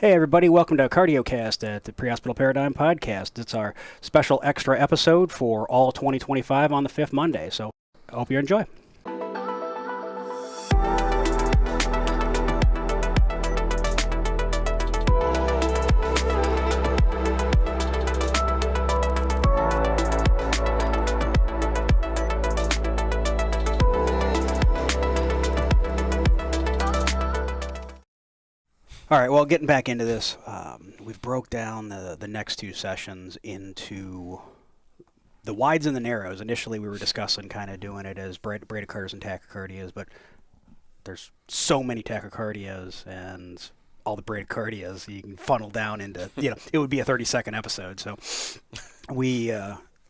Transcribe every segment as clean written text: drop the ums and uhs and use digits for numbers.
Hey everybody, welcome to Cardiocast at the Prehospital Paradigm Podcast. It's our special extra episode for all 2025 on the 5th Monday, so I hope you enjoy. All right, well, getting back into this, we've broke down the next two sessions into the wides and the narrows. Initially, we were discussing kind of doing it as bradycardias and tachycardias, but there's so many tachycardias and all the bradycardias you can funnel down into, it would be a 30-second episode. So we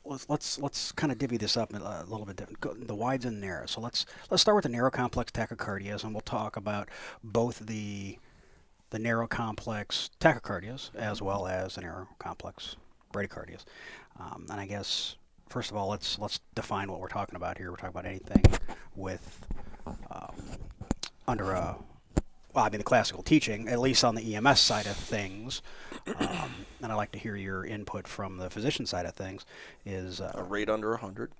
let's kind of divvy this up a little bit different. The wides and the narrows. So let's start with the narrow complex tachycardias, and we'll talk about both the narrow complex tachycardias as well as the narrow complex bradycardias. And I guess, first of all, let's define what we're talking about here. We're talking about anything with the classical teaching, at least on the EMS side of things, and I'd like to hear your input from the physician side of things, is a rate under 100.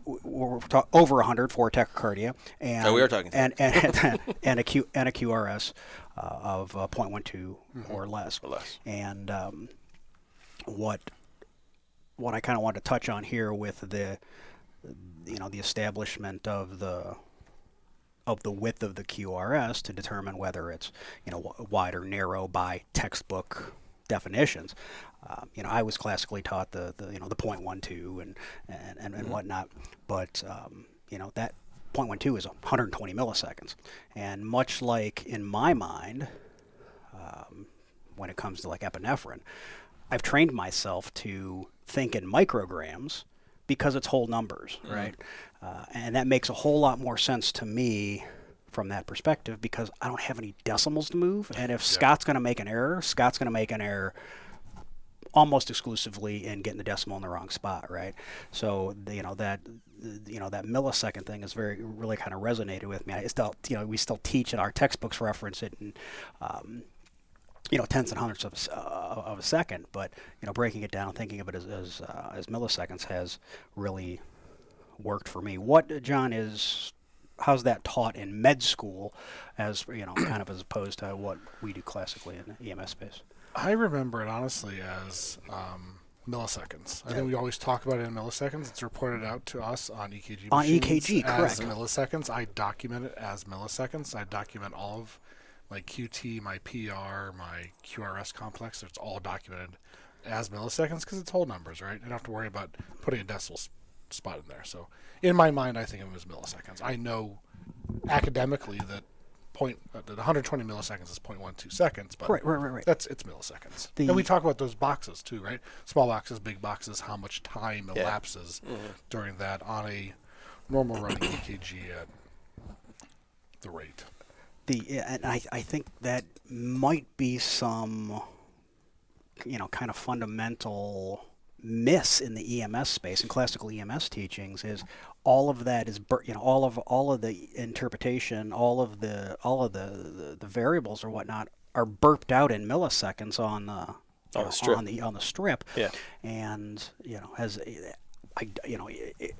We're over 100 for tachycardia, and we are talking and a QRS of 0.12 or less. And what I kind of want to touch on here with the establishment of the width of the QRS to determine whether it's wide or narrow by textbook definitions. I was classically taught the 0.12 and whatnot, but that 0.12 is 120 milliseconds, and much like in my mind, when it comes to like epinephrine, I've trained myself to think in micrograms because it's whole numbers, right? And that makes a whole lot more sense to me from that perspective because I don't have any decimals to move. And if Scott's going to make an error, Scott's going to make an error almost exclusively in getting the decimal in the wrong spot, right? So that millisecond thing is really kind of resonated with me. I still, we still teach in our textbooks reference it in tenths and hundredths of a second, but breaking it down, thinking of it as milliseconds has really worked for me. What, John, how's that taught in med school as kind of as opposed to what we do classically in the EMS space? I remember it honestly as milliseconds. I think we always talk about it in milliseconds. It's reported out to us on EKG machines. On EKG, as correct. Milliseconds. I document it as milliseconds. I document all of my QT, my PR, my QRS complex. It's all documented as milliseconds because it's whole numbers, right? You don't have to worry about putting a decimal spot in there. So in my mind, I think it was milliseconds. I know academically that 120 milliseconds is 0.12 seconds, but right. It's milliseconds. And we talk about those boxes too, right? Small boxes, big boxes, how much time elapses during that on a normal running EKG at the rate. And I think that might be some, kind of fundamental miss in the EMS space and classical EMS teachings is all of that is all of the interpretation, all of the variables or whatnot are burped out in milliseconds on the strip. Yeah. And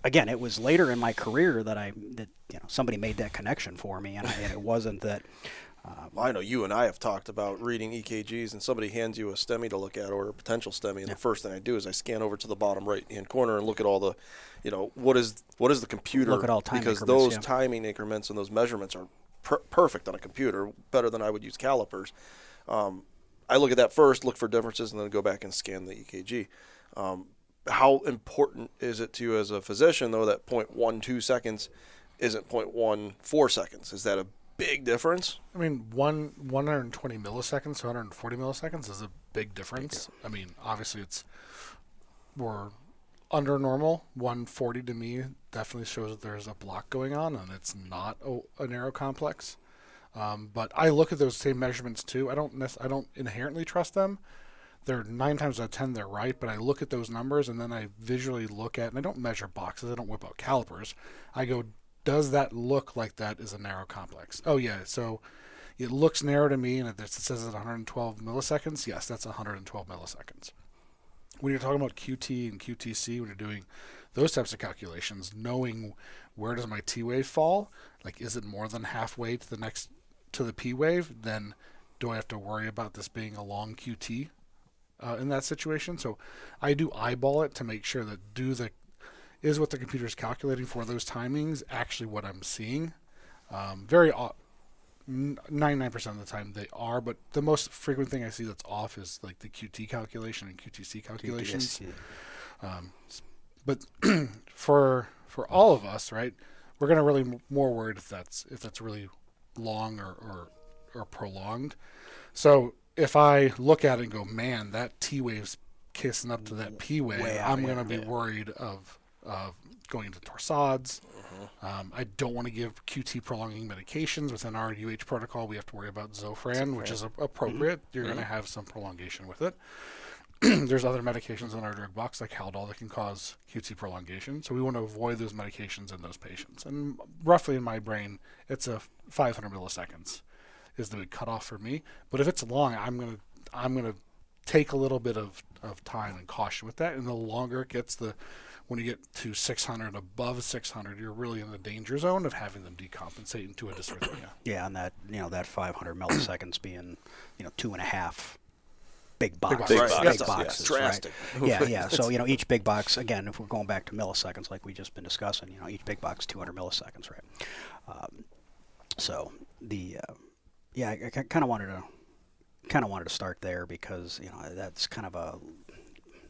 again, it was later in my career that somebody made that connection for me, and it wasn't that. I know you and I have talked about reading EKGs, and somebody hands you a STEMI to look at or a potential STEMI, and the first thing I do is I scan over to the bottom right-hand corner and look at all the, what is the computer? Look at all time because increments, those timing increments and those measurements are perfect on a computer, better than I would use calipers. I look at that first, look for differences, and then go back and scan the EKG. How important is it to you as a physician, though, that 0.12 seconds isn't 0.14 seconds? Is that a big difference? I mean, 120 milliseconds to 140 milliseconds is a big difference. I mean, obviously we're under normal. 140 to me definitely shows that there's a block going on and it's not a narrow complex. But I look at those same measurements too. I don't inherently trust them. They're 9 times out of 10 they're right, but I look at those numbers and then I visually look at, and I don't measure boxes. I don't whip out calipers. I go, does that look like that is a narrow complex? Oh yeah. So it looks narrow to me, and it says it's 112 milliseconds. Yes, that's 112 milliseconds. When you're talking about QT and QTC, when you're doing those types of calculations, knowing where does my T wave fall, like is it more than halfway to the P wave, then do I have to worry about this being a long QT in that situation? So I do eyeball it to make sure that is what the computer is calculating for those timings actually what I'm seeing. 99% of the time they are, but the most frequent thing I see that's off is like the QT calculation and QTC calculations. But for all of us, right, we're going to really more worried if that's really long or prolonged. So if I look at it and go, man, that T wave's kissing up to that P wave, I'm going to be worried of going into torsades. I don't want to give QT prolonging medications. Within our UH protocol, we have to worry about Zofran, which is appropriate. You're going to have some prolongation with it. There's other medications in our drug box, like Haldol, that can cause QT prolongation. So we want to avoid those medications in those patients. And roughly in my brain, it's a 500 milliseconds is the big cutoff for me. But if it's long, I'm gonna take a little bit of time and caution with that. And the longer it gets, when you get to 600, above 600, you're really in the danger zone of having them decompensate into a dysrhythmia. Yeah, and that 500 milliseconds being 2.5 big boxes. Big boxes, Right? drastic. Yeah. So each big box, again, if we're going back to milliseconds, like we just been discussing, each big box 200 milliseconds, right? So I kind of wanted to start there because that's kind of a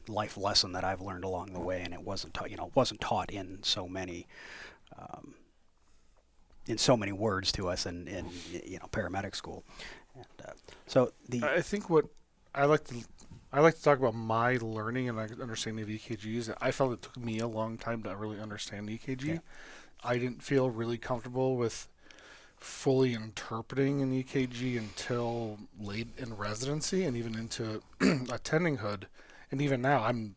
life lesson that I've learned along the way, and it wasn't taught in so many words to us in paramedic school. And I think what I like to talk about my learning and understanding of EKGs. I felt it took me a long time to really understand EKG. Yeah. I didn't feel really comfortable with fully interpreting an EKG until late in residency and even into attendinghood. And even now, I'm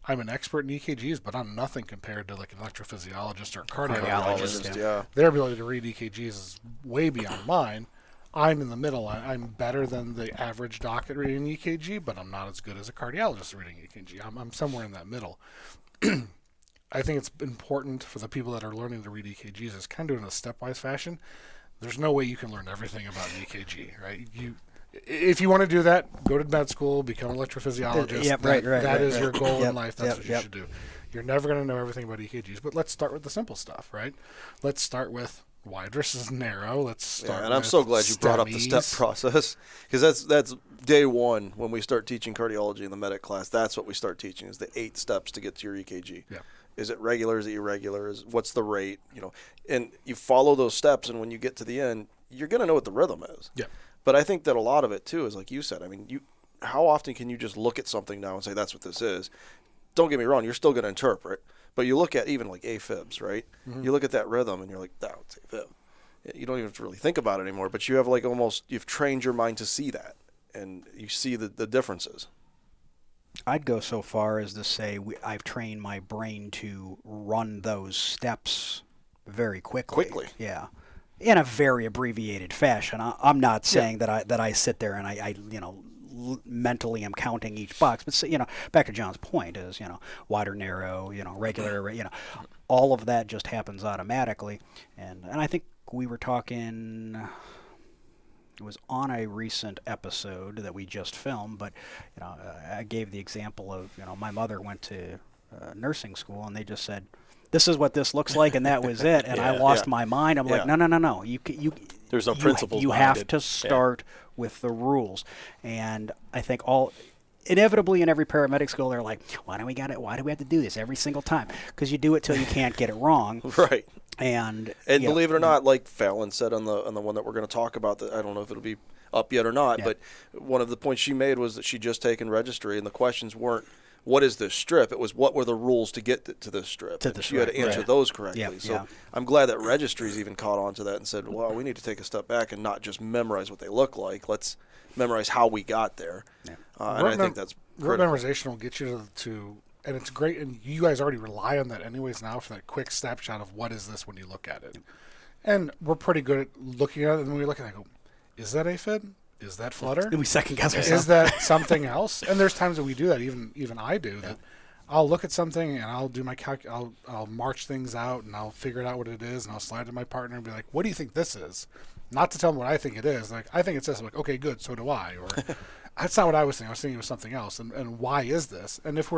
an expert in EKGs, but I'm nothing compared to like an electrophysiologist or a cardiologist. Yeah. Their ability to read EKGs is way beyond mine. I'm in the middle. I'm better than the average doc at reading EKG, but I'm not as good as a cardiologist reading EKG. I'm somewhere in that middle. I think it's important for the people that are learning to read EKGs is kind of in a stepwise fashion. There's no way you can learn everything about an EKG, right? If you want to do that, go to med school, become an electrophysiologist. That is your goal in life. That's what you should do. You're never going to know everything about EKGs, but let's start with the simple stuff, right? Let's start with wide versus narrow. Let's start. And I'm so glad you brought up the step process, because that's day one when we start teaching cardiology in the medic class. That's what we start teaching is the 8 steps to get to your EKG. Yeah. Is it regular? Is it irregular? What's the rate? And you follow those steps, and when you get to the end, you're going to know what the rhythm is. Yeah. But I think that a lot of it too is like you said. I mean, how often can you just look at something now and say that's what this is? Don't get me wrong, you're still going to interpret, but you look at even like AFibs, right? Mm-hmm. You look at that rhythm and you're like, that's AFib. You don't even have to really think about it anymore, but you have like you've trained your mind to see that, and you see the differences. I'd go so far as to say I've trained my brain to run those steps very quickly. Yeah. In a very abbreviated fashion. I'm not saying that I sit there and I mentally am counting each box, but back to John's point is wide or narrow, regular, all of that just happens automatically, and I think we were talking. It was on a recent episode that we just filmed, but I gave the example of my mother went to nursing school and they just said, this is what this looks like, and that was it. And I lost my mind. I'm like, no. There's no principles. You have to start with the rules. And I think inevitably in every paramedic school, they're like, why do we have to do this every single time? Because you do it till you can't get it wrong. Right. And believe it or not, like Fallon said on the one that we're going to talk about, that I don't know if it'll be up yet or not, but one of the points she made was that she'd just taken registry, and the questions weren't, what is this strip? It was, what were the rules to get to this strip? You had to answer those correctly. I'm glad that registries even caught on to that and said, well, we need to take a step back and not just memorize what they look like. Let's memorize how we got there. Yeah. And I think that's rote memorization will get you to, and it's great, and you guys already rely on that anyways now for that quick snapshot of what is this when you look at it. And we're pretty good at looking at it, and when we look at it, I go, is that AFib? Is that flutter? And we second guess ourselves. Is that something else? And there's times that we do that. Even I do that. I'll look at something and I'll do my I'll march things out and I'll figure out what it is and I'll slide to my partner and be like, "What do you think this is?" Not to tell them what I think it is. Like, I think it's this. I'm like, okay, good. So do I. Or that's not what I was thinking. I was thinking it was something else. And why is this? And if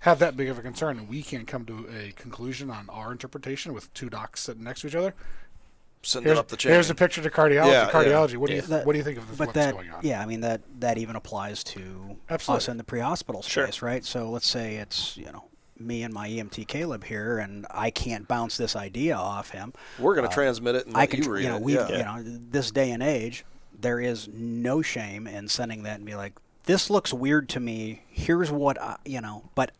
have that big of a concern and we can't come to a conclusion on our interpretation with two docs sitting next to each other, Send it up the chain. here's a picture to cardiology. Yeah, Cardiology. yeah. What do you think of this? But what's going on? Yeah, I mean that even applies to us in the pre-hospital space, right? So let's say it's me and my EMT Caleb here, and I can't bounce this idea off him. We're going to transmit it and let you read it. This day and age, there is no shame in sending that and be like, this looks weird to me. Here's what but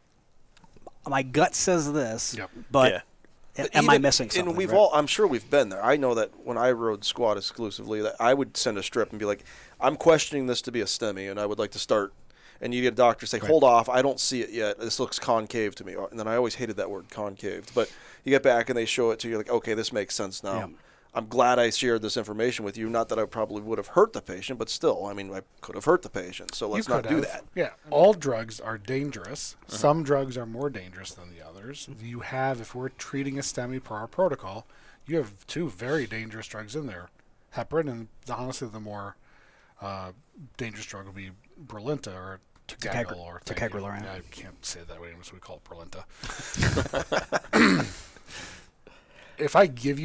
my gut says this, but am I missing something? And right? I'm sure we've been there. I know that when I rode squad exclusively, that I would send a strip and be like, I'm questioning this to be a STEMI, and I would like to start. And you get a doctor say, hold off, I don't see it yet. This looks concave to me. And then I always hated that word, concave. But you get back and they show it to you, you're like, okay, this makes sense now. Yeah. I'm glad I shared this information with you. Not that I probably would have hurt the patient, but still, I mean, I could have hurt the patient. So let's not do that. Yeah. All drugs are dangerous. Some drugs are more dangerous than the others. You have, if we're treating a STEMI per our protocol, you have two very dangerous drugs in there. Heparin, and honestly, the more dangerous drug would be Brilinta or Ticagrelor. Or Ticagrelor, right? I can't say it that way, so we call it Brilinta. If I'm giving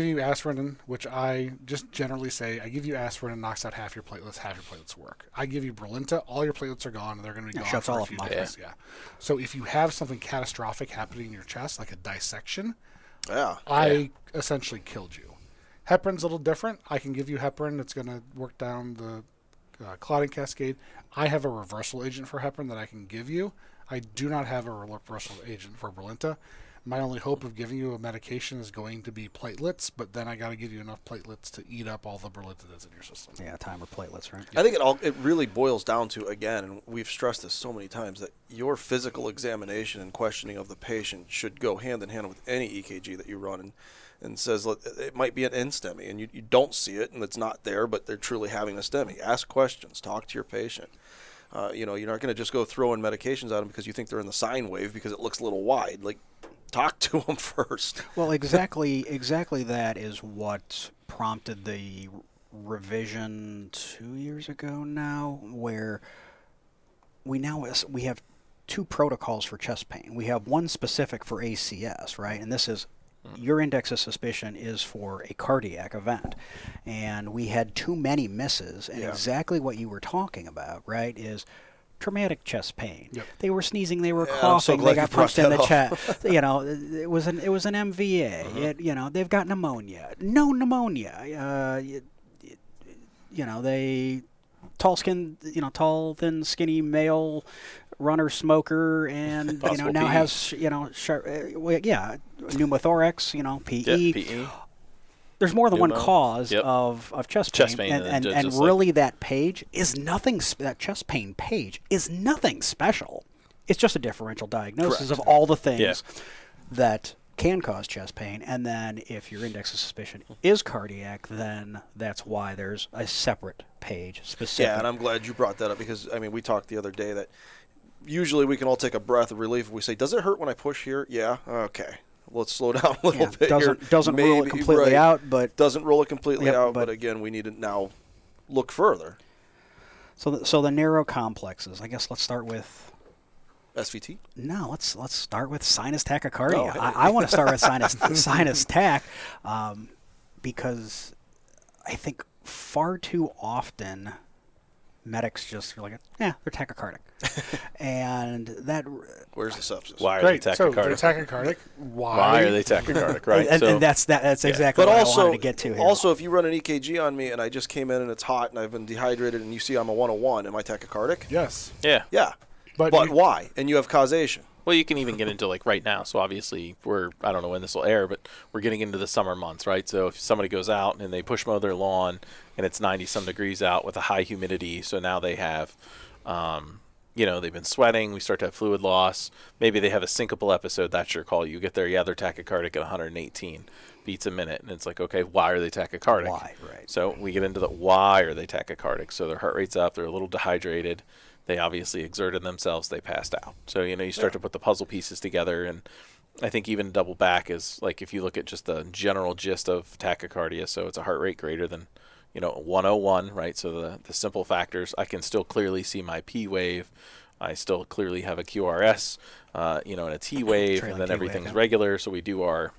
you aspirin, which I just generally say, I give you aspirin and knocks out half your platelets work. I give you Brilinta, all your platelets are gone, and they're going to be gone shuts for all a of few them off. days. Yeah. So if you have something catastrophic happening in your chest, like a dissection, I essentially killed you. Heparin's a little different. I can give you heparin that's going to work down the clotting cascade. I have a reversal agent for heparin that I can give you. I do not have a reversal agent for Brilinta. My only hope of giving you a medication is going to be platelets, but then I got to give you enough platelets to eat up all the Brilinta that's in your system. Yeah, time or platelets, right? I think it really boils down to, again, and we've stressed this so many times, that your physical examination and questioning of the patient should go hand in hand with any EKG that you run, and says it might be an NSTEMI, and you don't see it, and it's not there, but they're truly having a STEMI. Ask questions. Talk to your patient. You're not going to just go throw in medications at them because you think they're in the sine wave because it looks a little wide. Like, talk to them first. Well, exactly that is what prompted the revision 2 years ago now, where we have two protocols for chest pain. We have one specific for ACS, right? And this is your index of suspicion is for a cardiac event. And we had too many misses. And exactly what you were talking about, right, is traumatic chest pain. Yep. They were sneezing, they were coughing, they got punched in the chest. It was an MVA. They've got pneumonia. No pneumonia. They tall, thin, skinny male runner, smoker, and now PE. Has pneumothorax, PE. Yeah, PE. There's more than one cause of chest pain, and really that page is nothing. That chest pain page is nothing special. It's just a differential diagnosis of all the things that can cause chest pain, and then if your index of suspicion is cardiac, then that's why there's a separate page specific. Yeah, and I'm glad you brought that up because we talked the other day that usually we can all take a breath of relief if we say, "Does it hurt when I push here?" Yeah, okay. Let's slow down a little bit here. Doesn't rule it completely out, but doesn't rule it completely out. But again, we need to now look further. So the narrow complexes. I guess let's start with SVT. No, let's start with sinus tachycardia. I want to start with sinus tach because I think far too often medics just are like, they're tachycardic. And that... Where's the sepsis? Why are they tachycardic? So they're tachycardic. Why are they tachycardic, right? And that's exactly what I wanted to get to here. Also, if you run an EKG on me and I just came in and it's hot and I've been dehydrated and you see I'm a 101, am I tachycardic? Yes. Yeah. Yeah. But why? And you have causation. Well, you can even get into right now. So obviously I don't know when this will air, but we're getting into the summer months, right? So if somebody goes out and they push mow their lawn and it's 90-some degrees out with a high humidity, so now they have, they've been sweating. We start to have fluid loss. Maybe they have a syncopal episode. That's your call. You get there, they're tachycardic at 118 beats a minute, and it's like, okay, why are they tachycardic? Why, right. So we get into the why are they tachycardic? So their heart rate's up, they're a little dehydrated, they obviously exerted themselves, they passed out. So, you start to put the puzzle pieces together, and I think even double back is, like, if you look at just the general gist of tachycardia, so it's a heart rate greater than 101, right? So the simple factors, I can still clearly see my P wave. I still clearly have a QRS, and a T wave, and then T-wave, everything's yeah. regular. So we do our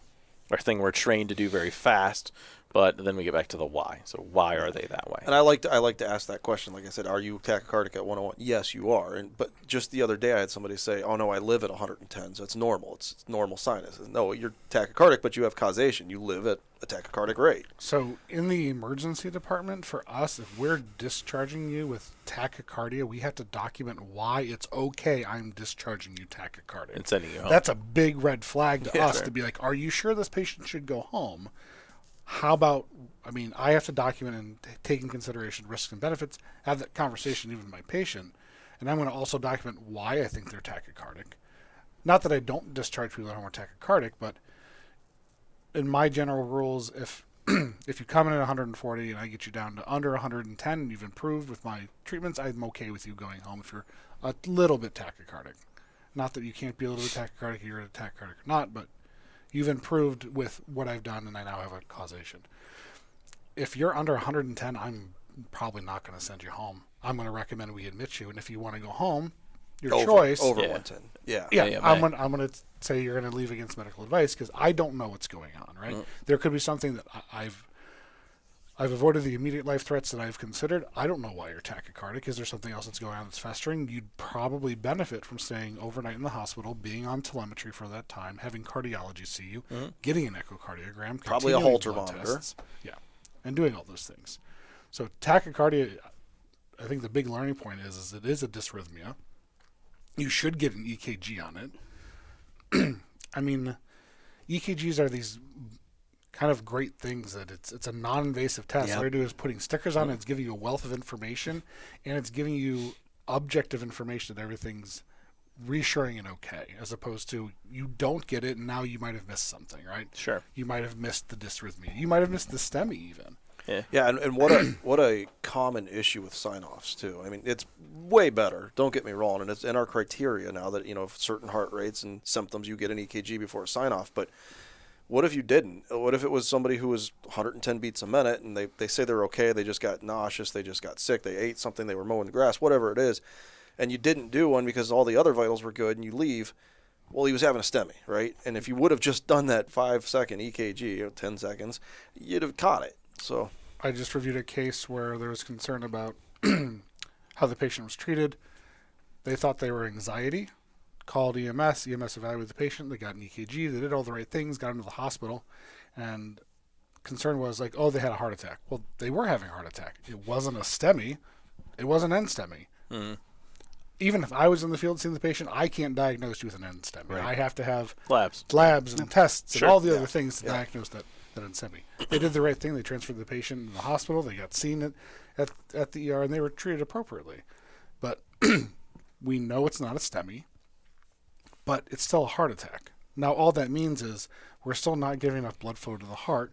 thing we're trained to do very fast, but then we get back to the why. So why are they that way? And I like to ask that question. Like I said, are you tachycardic at 101? Yes, you are. But just the other day, I had somebody say, "Oh no, I live at 110, so it's normal. It's normal sinus." No, you're tachycardic, but you have causation. You live at a tachycardic rate. So in the emergency department, for us, if we're discharging you with tachycardia, we have to document why it's okay I'm discharging you tachycardic. And sending you home. That's a big red flag to us sure. to be like, are you sure this patient should go home? How about, I have to document and take in consideration risks and benefits, have that conversation even with my patient, and I'm going to also document why I think they're tachycardic. Not that I don't discharge people that are tachycardic, but in my general rules, if if you come in at 140 and I get you down to under 110 and you've improved with my treatments, I'm okay with you going home if you're a little bit tachycardic. Not that you can't be a little bit tachycardic, you're a tachycardic or not, but you've improved with what I've done and I now have a causation. If you're under 110, I'm probably not going to send you home. I'm going to recommend we admit you, and if you want to go home, your choice. Over Yeah. 110. Yeah. Yeah, I'm going to say you're going to leave against medical advice because I don't know what's going on, right? There could be something that I've avoided the immediate life threats that I've considered. I don't know why you're tachycardic. Is there something else that's going on that's festering? You'd probably benefit from staying overnight in the hospital, being on telemetry for that time, having cardiology see you, getting an echocardiogram, Probably a continuing Holter blood monitor. tests. Yeah, and doing all those things. So tachycardia, I think the big learning point is it is a dysrhythmia. You should get an EKG on it. EKGs are these kind of great things that it's a non-invasive test. Yep. All you do is putting stickers on it. It's giving you a wealth of information, and it's giving you objective information that everything's reassuring and okay, as opposed to you don't get it and now you might have missed something, right? Sure. You might have missed the dysrhythmia. You might have missed the STEMI even. Yeah, and what a common issue with sign-offs too. It's way better. Don't get me wrong, and it's in our criteria now that certain heart rates and symptoms you get an EKG before a sign-off. But what if you didn't? What if it was somebody who was 110 beats a minute and they say they're okay, they just got nauseous, they just got sick, they ate something, they were mowing the grass, whatever it is, and you didn't do one because all the other vitals were good, and you leave. Well, he was having a STEMI, right? And if you would have just done that 5-second EKG, 10 seconds, you'd have caught it. So I just reviewed a case where there was concern about how the patient was treated. They thought they were anxiety, called EMS. EMS evaluated the patient. They got an EKG. They did all the right things, got into the hospital, and concern was like, oh, they had a heart attack. Well, they were having a heart attack. It wasn't a STEMI. It was an NSTEMI. Mm-hmm. Even if I was in the field seeing the patient, I can't diagnose you with an NSTEMI. Right. I have to have Labs. and tests Sure. and all the other things to diagnose that NSTEMI. They did the right thing. They transferred the patient in the hospital. They got seen at the ER, and they were treated appropriately. But we know it's not a STEMI, but it's still a heart attack. Now, all that means is we're still not giving enough blood flow to the heart,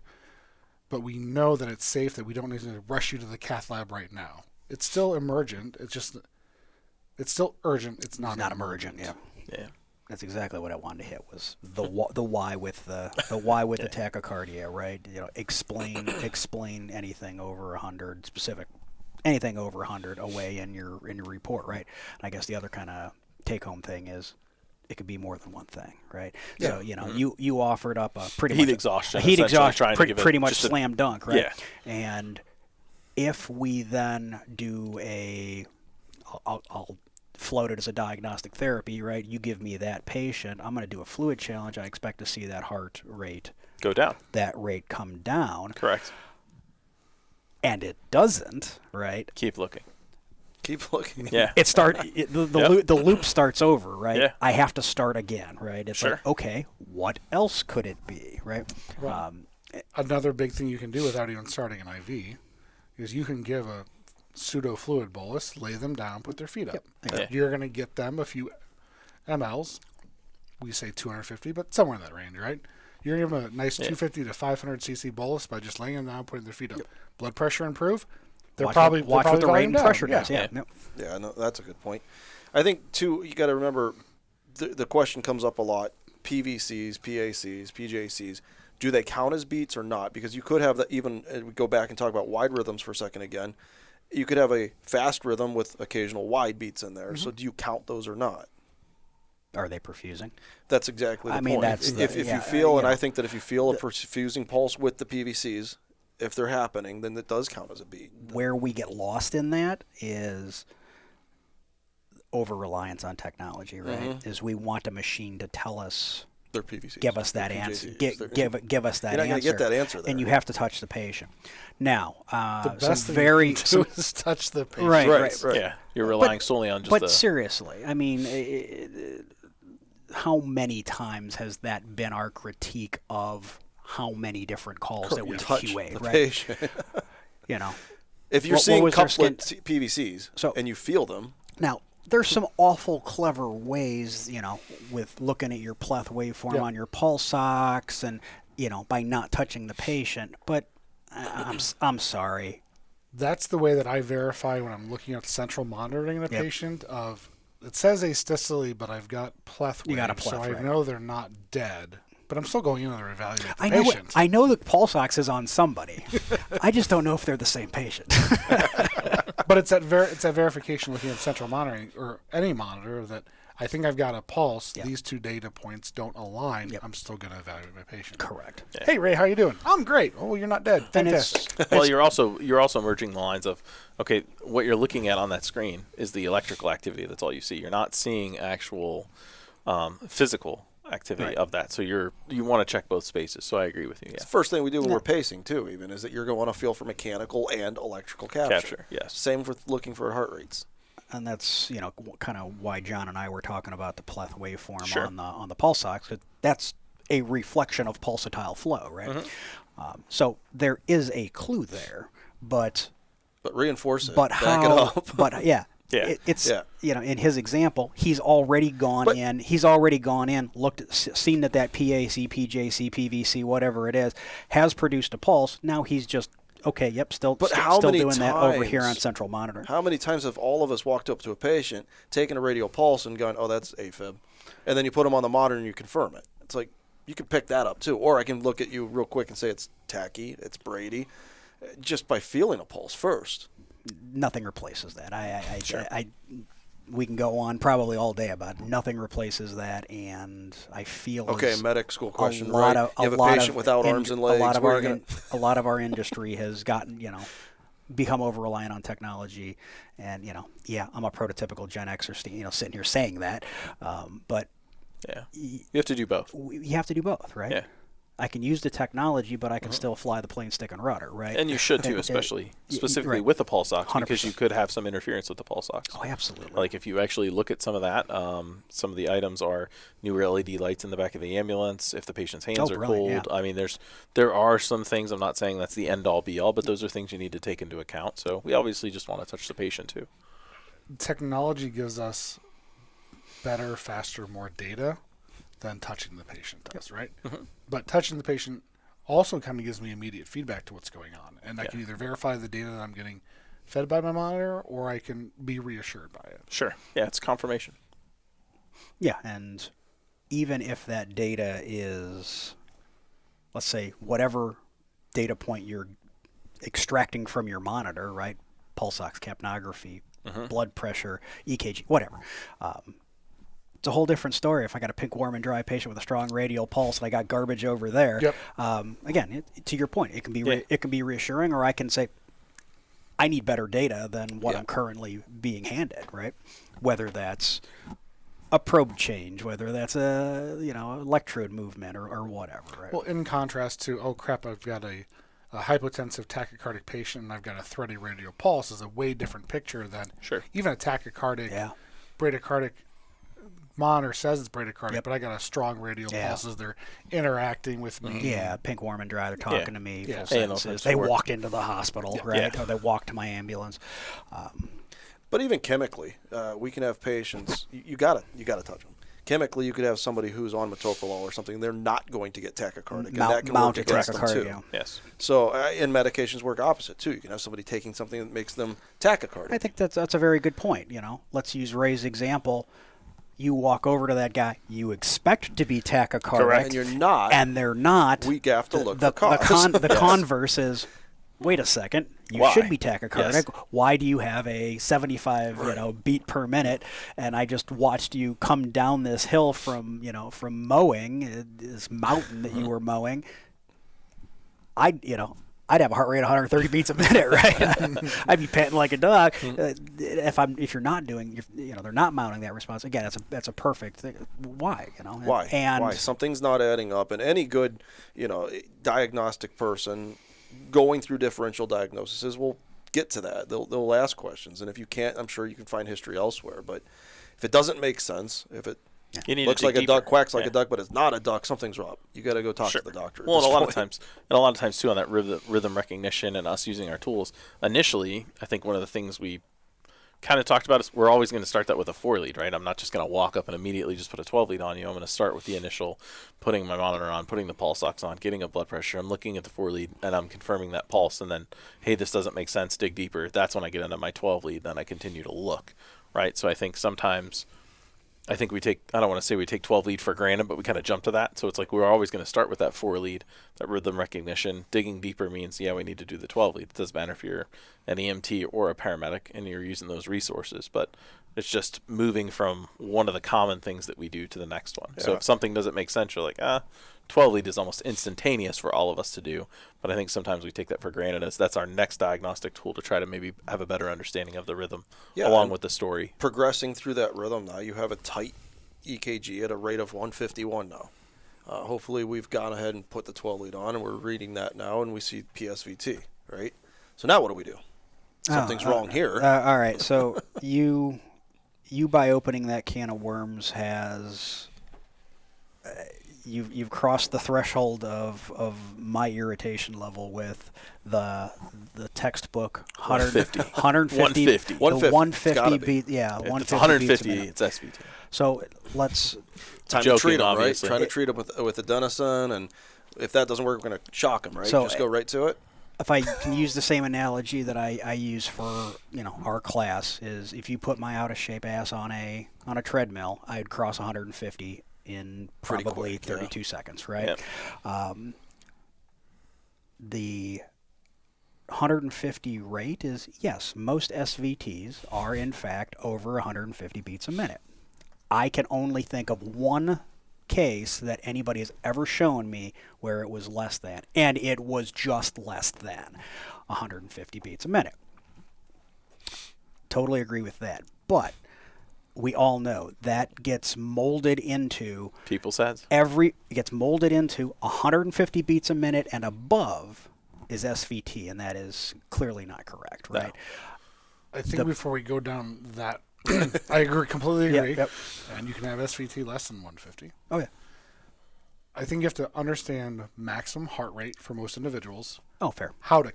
but we know that it's safe, that we don't need to rush you to the cath lab right now. It's still emergent. It's still urgent. It's not emergent. Yeah. Yeah. That's exactly what I wanted to hit was the why with the why with the tachycardia, right? Explain anything over 100 specific, anything over 100 away in your report, right? And I guess the other kind of take home thing is it could be more than one thing, right? Yeah. So you offered up a pretty Heat much exhaustion, a heat essentially, exhaustion, trying to give it pretty much just a- slam dunk, right? Yeah. And if we then do I'll float it as a diagnostic therapy, right? You give me that patient, I'm going to do a fluid challenge. I expect to see that heart rate, Go down. that rate come down. Correct. And it doesn't, right? Keep looking. keep looking. Yeah. The loop starts over, right? Yeah. I have to start again, right? It's Sure. like, okay, what else could it be, right? Well, another big thing you can do without even starting an IV is you can give a pseudo fluid bolus, lay them down, put their feet up. Yeah. You're going to get them a few mLs. We say 250, but somewhere in that range, right? You're going to give them a nice 250 to 500 cc bolus by just laying them down, putting their feet up. Watch pressure improve. Watch what the rate and pressure does. Yeah, no, that's a good point. I think too, you got to remember the question comes up a lot: PVCs, PACs, PJCs. Do they count as beats or not? Because you could have that. Even we go back and talk about wide rhythms for a second again. You could have a fast rhythm with occasional wide beats in there. So do you count those or not? Are they perfusing? That's exactly the point. I mean, that's if you feel, and I think that if you feel a perfusing pulse with the PVCs, if they're happening, then it does count as a beat. Where we get lost in that is over-reliance on technology, right? Is we want a machine to tell us, their PVCs, give us that answer, give us that You're not answer. going to get that answer there. And you have to touch the patient. Now, the best thing you can do is touch the patient. Right. Yeah, you're relying solely on just But seriously, I mean, how many times has that been our critique of how many different calls that we QA, the right? patient. You know, if you're seeing couplet PVCs and you feel them. Now, there's some awful clever ways, you know, with looking at your pleth waveform on your pulse ox and, you know, by not touching the patient. But I'm sorry. That's the way that I verify when I'm looking at central monitoring the patient of, it says asystole, but I've got pleth waves, got a pleth, so I right. know they're not dead. But I'm still going in there to evaluate the patient. I know the pulse ox is on somebody. I just don't know if they're the same patient. But it's that verification looking at central monitoring or any monitor that I think I've got a pulse. Yep. These two data points don't align. Yep. I'm still going to evaluate my patient. Correct. Yeah. Hey Ray, how you doing? I'm great. Oh, you're not dead. Fantastic. Well, you're also merging the lines of, okay, what you're looking at on that screen is the electrical activity. That's all you see. You're not seeing actual physical activity of that. So you want to check both spaces. So I agree with you. Yeah. It's the first thing we do when we're pacing too, even, is that you're going to feel for mechanical and electrical capture. Yes. Same with looking for heart rates. And that's, you know, kind of why John and I were talking about the pleth waveform Sure. on the pulse ox. That's a reflection of pulsatile flow, right? So there is a clue there, but reinforce it. But back it up. But it's you know, in his example, he's already gone in. He's already gone in, seen that PAC, PJC, PVC, whatever it is, has produced a pulse. Now he's just still doing that over here on central monitoring. How many times have all of us walked up to a patient, taken a radial pulse, and gone, "Oh, that's AFib," and then you put them on the monitor and you confirm it? It's like you can pick that up too, or I can look at you real quick and say it's tachy, it's Brady, just by feeling a pulse first. Nothing replaces that. We can go on probably all day about it. Nothing replaces that, and I feel medic school question, right? You have a patient without arms and legs. A lot of our industry has gotten, you know, become over reliant on technology, and you know, I'm a prototypical Gen Xer, you know, sitting here saying that, but you have to do both. You have to do both, right? Yeah. I can use the technology, but I can still fly the plane, stick, and rudder, right? And you should too, specifically with the pulse ox, because you could have some interference with the pulse ox. Oh, absolutely. Like if you actually look at some of that, some of the items are newer LED lights in the back of the ambulance. If the patient's hands are cold, I mean, there are some things. I'm not saying that's the end all be all, but those are things you need to take into account. So we obviously just want to touch the patient too. Technology gives us better, faster, more data than touching the patient does, right? Mm-hmm. But touching the patient also kind of gives me immediate feedback to what's going on. And I can either verify the data that I'm getting fed by my monitor, or I can be reassured by it. Sure. Yeah, it's confirmation. Yeah, and even if that data is, let's say, whatever data point you're extracting from your monitor, right? Pulse ox, capnography, blood pressure, EKG, whatever. It's a whole different story if I got a pink, warm, and dry patient with a strong radial pulse and I got garbage over there. Yep. Again, to your point, it can be reassuring, or I can say, I need better data than what I'm currently being handed, right? Whether that's a probe change, whether that's a electrode movement or whatever, right? Well, in contrast to, oh crap, I've got a hypotensive tachycardic patient and I've got a thready radial pulse, is a way different picture than even a tachycardic, bradycardic monitor says it's bradycardic, but I got a strong radial pulse as they're interacting with me. Yeah, pink, warm, and dry. They're talking to me. Full sentences. They walked into the hospital, right? Or they walked to my ambulance. But even chemically, we can have patients. You gotta touch them. Chemically, you could have somebody who's on metoprolol or something. They're not going to get tachycardic, and that can work Mounted against them too. tachycardia. Yes. So, and medications work opposite too. You can have somebody taking something that makes them tachycardic. I think that's a very good point. Let's use Ray's example. You walk over to that guy, you expect to be tachycardic, Correct. And you're not. and they're not. We have to look the, for cause. the converse is, wait a second, you Why? should be tachycardic. Yes. Why do you have a 75 beat per minute? And I just watched you come down this hill from mowing this mountain that you were mowing. I'd have a heart rate of 130 beats a minute, right? I'd be panting like a dog. If you're not doing, they're not mounting that response. Again, that's a perfect thing. Why? Why? And Why? Something's not adding up. And any good, diagnostic person going through differential diagnoses will get to that. They'll ask questions. And if you can't, I'm sure you can find history elsewhere. But if it doesn't make sense, if it You need looks to dig like a duck, deeper. quacks like Yeah. a duck, but it's not a duck, something's wrong. You got to go talk Sure. to the doctor. Well, at and this a lot point. of times too on that rhythm recognition and us using our tools. Initially, I think one of the things we kind of talked about is we're always going to start that with a 4 lead, right? I'm not just going to walk up and immediately just put a 12 lead on you. I'm going to start with the initial, putting my monitor on, putting the pulse ox on, getting a blood pressure. I'm looking at the 4 lead and I'm confirming that pulse. And then, hey, this doesn't make sense. Dig deeper. That's when I get into my 12 lead. Then I continue to look, right? So I think sometimes. I think I don't want to say we take 12 lead for granted, but we kind of jump to that. So it's like we're always going to start with that 4 lead, that rhythm recognition. Digging deeper means, we need to do the 12 lead. It doesn't matter if you're an EMT or a paramedic and you're using those resources, but it's just moving from one of the common things that we do to the next one. Yeah. So if something doesn't make sense, you're like, 12 lead is almost instantaneous for all of us to do. But I think sometimes we take that for granted as that's our next diagnostic tool to try to maybe have a better understanding of the rhythm along with the story. Progressing through that rhythm now, you have a tight EKG at a rate of 151 now. Hopefully we've gone ahead and put the 12 lead on and we're reading that now and we see PSVT, right? So now what do we do? Something's wrong here. All right, so you by opening that can of worms has you've crossed the threshold of my irritation level with the textbook 150. 150 150. the 150. 150 It's gotta be. beat, If 150 it's 150, beats a minute. it's SVT. So let's Time joking, to treat them, right? obviously. Trying to treat them with adenosine, and if that doesn't work, we're going to shock them, right? So, Just go right to it. if I can use the same analogy that I use for our class, is if you put my out of shape ass on a treadmill, I'd cross 150 in Pretty probably quick, 32 seconds, right? Yep. The 150 rate is, yes, most SVTs are in fact over 150 beats a minute. I can only think of one case that anybody has ever shown me where it was less than, and it was just less than 150 beats a minute. Totally agree with that. But we all know that gets molded into People's heads. it gets molded into 150 beats a minute and above is SVT, and that is clearly not correct, right? I think before we go down that, I completely agree. Yep. And you can have SVT less than 150. Oh yeah. I think you have to understand maximum heart rate for most individuals. Oh, fair. How to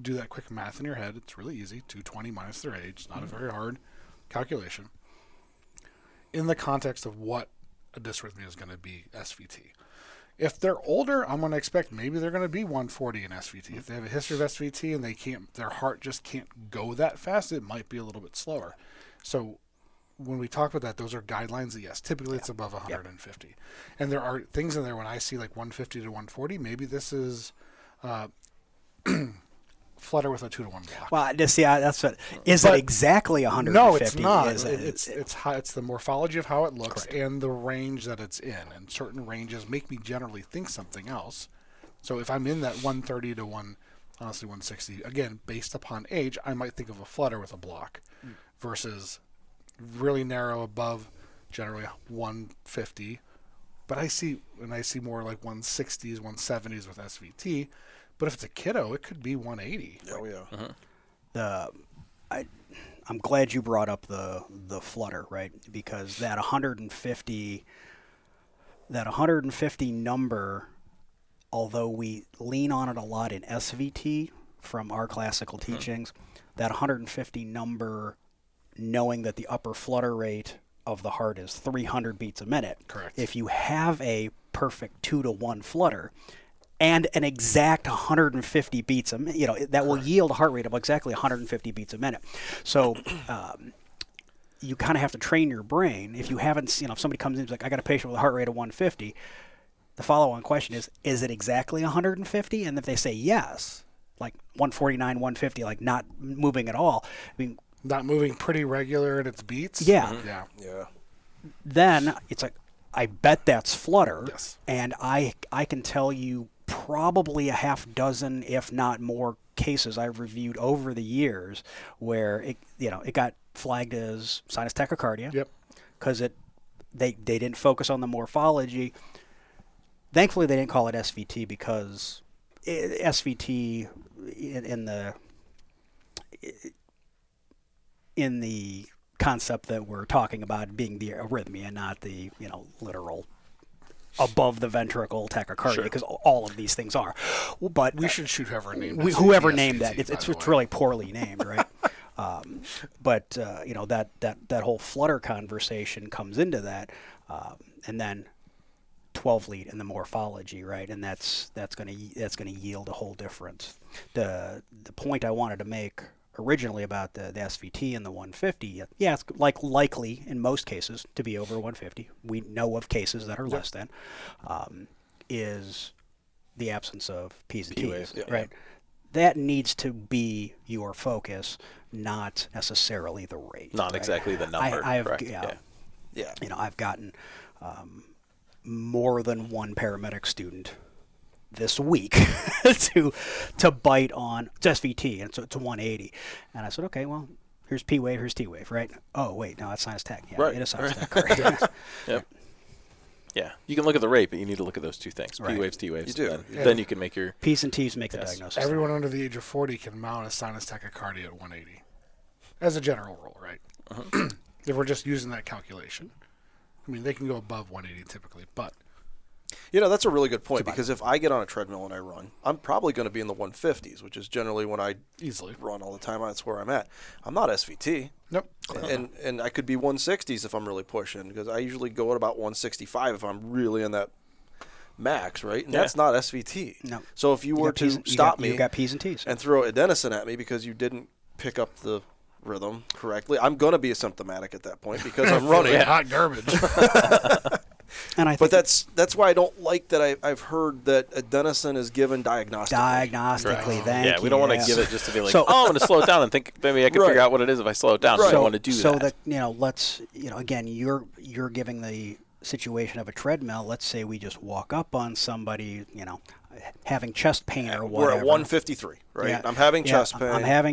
do that quick math in your head. It's really easy. 220 minus their age. It's not a very hard calculation. In the context of what a dysrhythmia is going to be SVT. If they're older, I'm going to expect maybe they're going to be 140 in SVT. If they have a history of SVT and their heart just can't go that fast, it might be a little bit slower. So when we talk about that, those are guidelines that, yes, typically it's above 150. And there are things in there when I see like 150 to 140, maybe this is flutter with a 2-to-1 block. Well, see, that's what. Is it exactly 150? No, it's not. Is It's the morphology of how it looks and the range that it's in. And certain ranges make me generally think something else. So if I'm in that 130 to 160, again, based upon age, I might think of a flutter with a block versus really narrow above, generally 150. But I see more like 160s, 170s with SVT. But if it's a kiddo, it could be 180. Oh yeah. I'm glad you brought up the flutter, right? Because that 150 number, although we lean on it a lot in SVT from our classical teachings, that 150 number, knowing that the upper flutter rate of the heart is 300 beats a minute. Correct. If you have a perfect 2-to-1 flutter and an exact 150 beats a minute, that will yield a heart rate of exactly 150 beats a minute. So you kind of have to train your brain. If you haven't, if somebody comes in and is like, I got a patient with a heart rate of 150, the follow-on question is it exactly 150? And if they say yes, like 149, 150, like not moving at all, I mean, not moving pretty regular in its beats. Yeah. Yeah. Then it's like, I bet that's flutter. Yes. And I can tell you probably a half dozen, if not more, cases I've reviewed over the years where it got flagged as sinus tachycardia. Yep. Because they didn't focus on the morphology. Thankfully, they didn't call it SVT because SVT in the concept that we're talking about being the arrhythmia, not the literal above the ventricle tachycardia, because all of these things are. But we should shoot whoever named whoever SVT, named that. It's really poorly named, right? But that whole flutter conversation comes into that, and then 12 lead in the morphology, right? And that's going to yield a whole difference. The point I wanted to make originally about the SVT and the 150, it's likely in most cases to be over 150. We know of cases that are less than, is the absence of P's and T's, right? That needs to be your focus, not necessarily the rate. Not right? exactly the number. Correct. Yeah. I've gotten more than one paramedic student this week to bite on SVT, and so it's a 180. And I said, okay, well, here's P wave, here's T wave, right? Oh wait, no, that's sinus tach. Yeah, Right. it is sinus tach. Correct. Yep. Yeah, you can look at the rate, but you need to look at those two things: Right. P waves, T waves. You do. Then you can make your P's and T's make the diagnosis. Everyone under the age of 40 can mount a sinus tachycardia at 180, as a general rule, right? If we're just using that calculation, I mean, they can go above 180 typically, but That's a really good point, because if I get on a treadmill and I run, I'm probably going to be in the 150s, which is generally when I easily run all the time. That's where I'm at. I'm not SVT. Nope. And I could be 160s if I'm really pushing, because I usually go at about 165 if I'm really in that max, right? And that's not SVT. No. So if you were to stop me you got P's and T's. and throw adenosine at me because you didn't pick up the rhythm correctly, I'm going to be asymptomatic at that point because I'm running. hot garbage. And I think But that's why I don't like that I've heard that adenosine is given diagnostically. diagnostically, thank you. we don't want to give it just to be like, I'm going to slow it down and think maybe I can figure out what it is if I slow it down. Right. I don't want to do so that. let's again, you're giving the situation of a treadmill. Let's say we just walk up on somebody, having chest pain or whatever. We're at 153, right? Yeah. I'm having chest pain.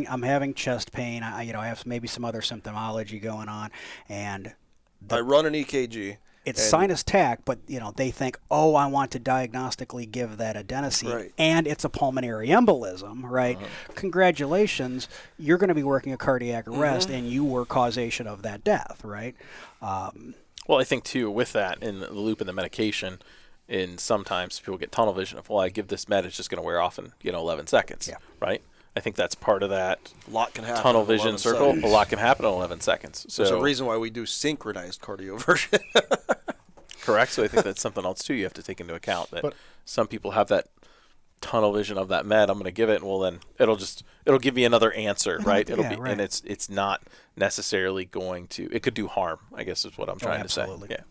I'm having chest pain. I have maybe some other symptomology going on, and I run an EKG. it's sinus tach, but they think, I want to diagnostically give that adenosine, Right. and it's a pulmonary embolism, right? Congratulations, you're going to be working a cardiac arrest, and you were causation of that death, right? Well, I think, too, with that, in the loop in the medication, sometimes people get tunnel vision of, I give this med, it's just going to wear off in, 11 seconds, right? I think that's part of that A lot can happen tunnel in vision 11 circle. seconds. A lot can happen in 11 seconds. So, There's a reason why we do synchronized cardioversion. correct. So I think that's something else, too, you have to take into account, that some people have that tunnel vision of that med. I'm going to give it, and well, then it'll give me another answer, right? Right. And it's not necessarily going to, it could do harm, I guess is what I'm trying to say. absolutely. Yeah.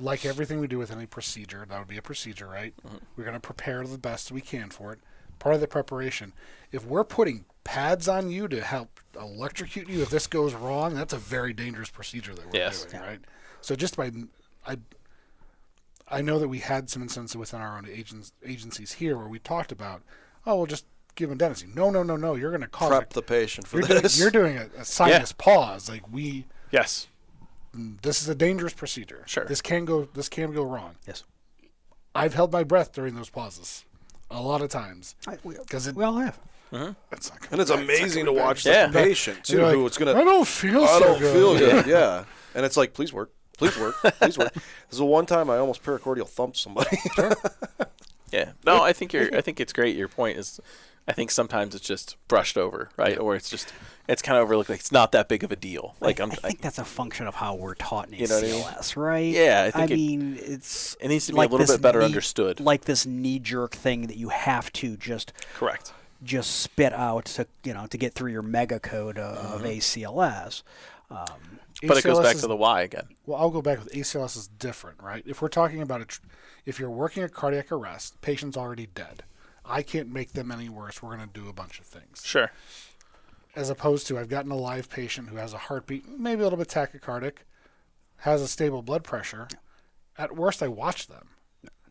Like everything we do with any procedure, that would be a procedure, right? We're going to prepare the best we can for it. Part of the preparation. If we're putting pads on you to help electrocute you, if this goes wrong, that's a very dangerous procedure that we're doing, right? So just by, I know that we had some instances within our own agencies here where we talked about, we'll just give them adenosine. No, you're going to cause Prep the patient for you're this. you're doing a sinus pause. Like Yes. this is a dangerous procedure. Sure. This can go wrong. Yes. I've held my breath during those pauses a lot of times. Because We all have. it's not And it's amazing to watch Yeah. the patient, too, You're who like, it's going I to, don't feel I so don't good. feel good. Yeah. And it's like, please work. Please work. Please work. This is the one time I almost pericardial thumped somebody. Yeah. No, I think it's great. Your point is, I think sometimes it's just brushed over, right? Or it's kind of overlooked. Like it's not that big of a deal. Like I think that's a function of how we're taught in You know what I mean? ACLS, right? Yeah, I think it needs to be a little bit better understood. Like this knee-jerk thing that you have to just spit out to get through your mega code of ACLS. But it goes back to the why again. Well, I'll go back with ACLS is different, right? If we're talking about if you're working a cardiac arrest, patient's already dead. I can't make them any worse. We're going to do a bunch of things. Sure. As opposed to I've gotten a live patient who has a heartbeat, maybe a little bit tachycardic, has a stable blood pressure. At worst, I watch them.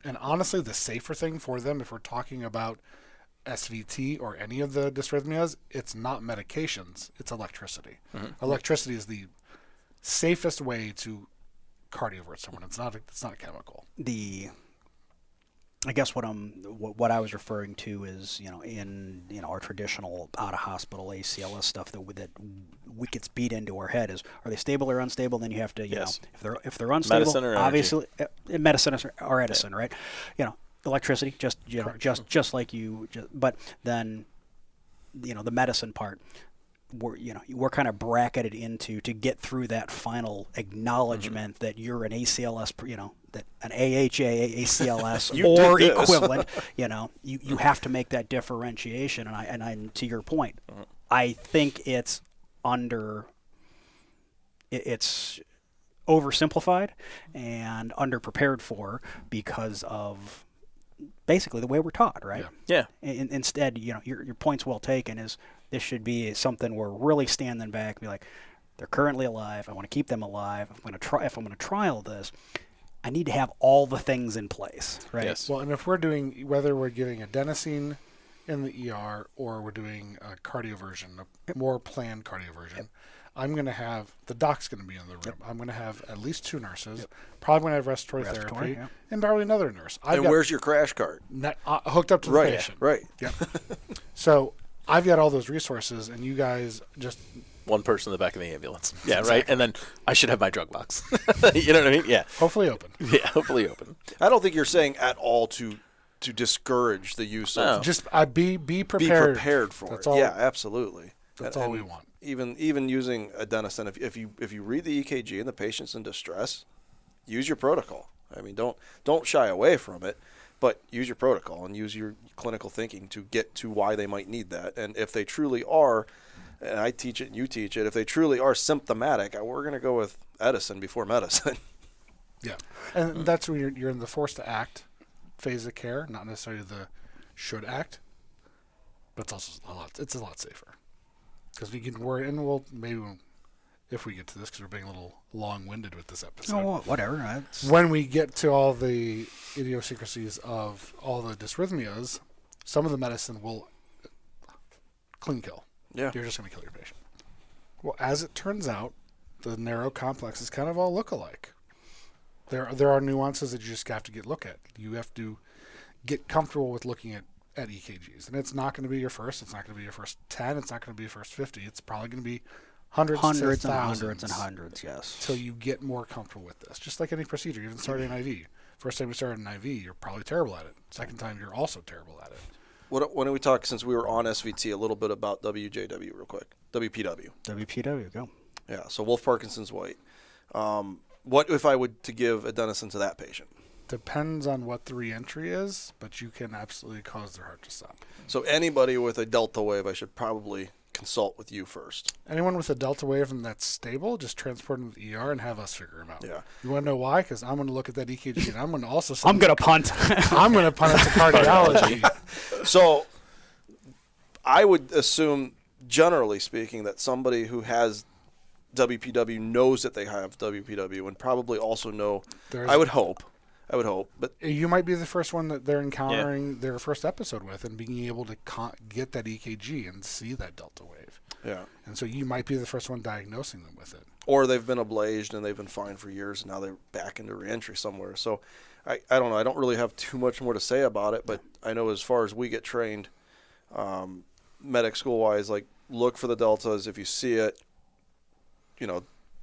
And honestly, the safer thing for them, if we're talking about SVT or any of the dysrhythmias, it's not medications, it's electricity. Mm-hmm. Electricity is the safest way to cardiovert someone. It's not a chemical. I guess what I was referring to is in our traditional out of hospital ACLS stuff that we gets beat into our head is, are they stable or unstable? Then you have to if they're unstable, medicine or obviously medicine or Edison, right? Electricity, just like you. But then the medicine part, we're kind of bracketed into to get through that final acknowledgement that you're an ACLS, that an AHA, ACLS or equivalent. You have to make that differentiation. And I to your point, I think it's oversimplified and underprepared for because of basically the way we're taught, right? Yeah. Instead, your point's well taken. Is this should be something we're really standing back and be like, they're currently alive. I want to keep them alive. If I'm going to trial this, I need to have all the things in place, right? Yes. Well, and if we're doing, whether we're giving adenosine in the ER or we're doing a cardioversion, a more planned cardioversion, I'm going to have, the doc's going to be in the room. I'm going to have at least 2 nurses, probably going to have respiratory therapy, and probably another nurse. And where's your crash cart? Hooked up to the patient. Right. Yep. So I've got all those resources, and you guys just... One person in the back of the ambulance. Yeah, exactly. Right? And then I should have my drug box. You know what I mean? Yeah. Hopefully open. Yeah, hopefully open. I don't think you're saying at all to discourage the use of... Just be prepared. Be prepared for That's it. All, yeah, absolutely. That's all we want. Even using adenosine, if you read the EKG and the patient's in distress, use your protocol. I mean, don't shy away from it, but use your protocol and use your clinical thinking to get to why they might need that. And if they truly are, and I teach it and you teach it, if they truly are symptomatic, we're going to go with Edison before medicine. Yeah, and that's when you're in the forced to act phase of care, not necessarily the should act, but it's also a lot safer. Because we can worry, and if we get to this, because we're being a little long-winded with this episode. Oh, whatever. When we get to all the idiosyncrasies of all the dysrhythmias, some of the medicine will clean kill. Yeah. You're just going to kill your patient. Well, as it turns out, the narrow complexes kind of all look alike. There are nuances that you just have to look at. You have to get comfortable with looking at EKGs. And it's not going to be your first. It's not going to be your first 10. It's not going to be your first 50. It's probably going to be hundreds and hundreds, yes. Till you get more comfortable with this. Just like any procedure, even starting an IV. First time you start an IV, you're probably terrible at it. Second time, you're also terrible at it. Why don't we talk, since we were on SVT, a little bit about WJW real quick? WPW. WPW, go. Yeah, so Wolff Parkinson's White. What if I would to give adenosine to that patient? Depends on what the reentry is, but you can absolutely cause their heart to stop. So anybody with a delta wave, I should probably consult with you first. Anyone with a delta wave and that's stable, just transport them to the ER and have us figure them out. Yeah. You want to know why? Because I'm going to look at that EKG and I'm going to also... I'm going to punt. I'm going to punt it to cardiology. So I would assume, generally speaking, that somebody who has WPW knows that they have WPW and probably also know... I would hope. But you might be the first one that they're encountering their first episode with and being able to get that EKG and see that delta wave. Yeah. And so you might be the first one diagnosing them with it. Or they've been ablazed and they've been fine for years and now they're back into reentry somewhere. So I don't know. I don't really have too much more to say about it, but I know as far as we get trained medic school-wise, like look for the deltas. If you see it,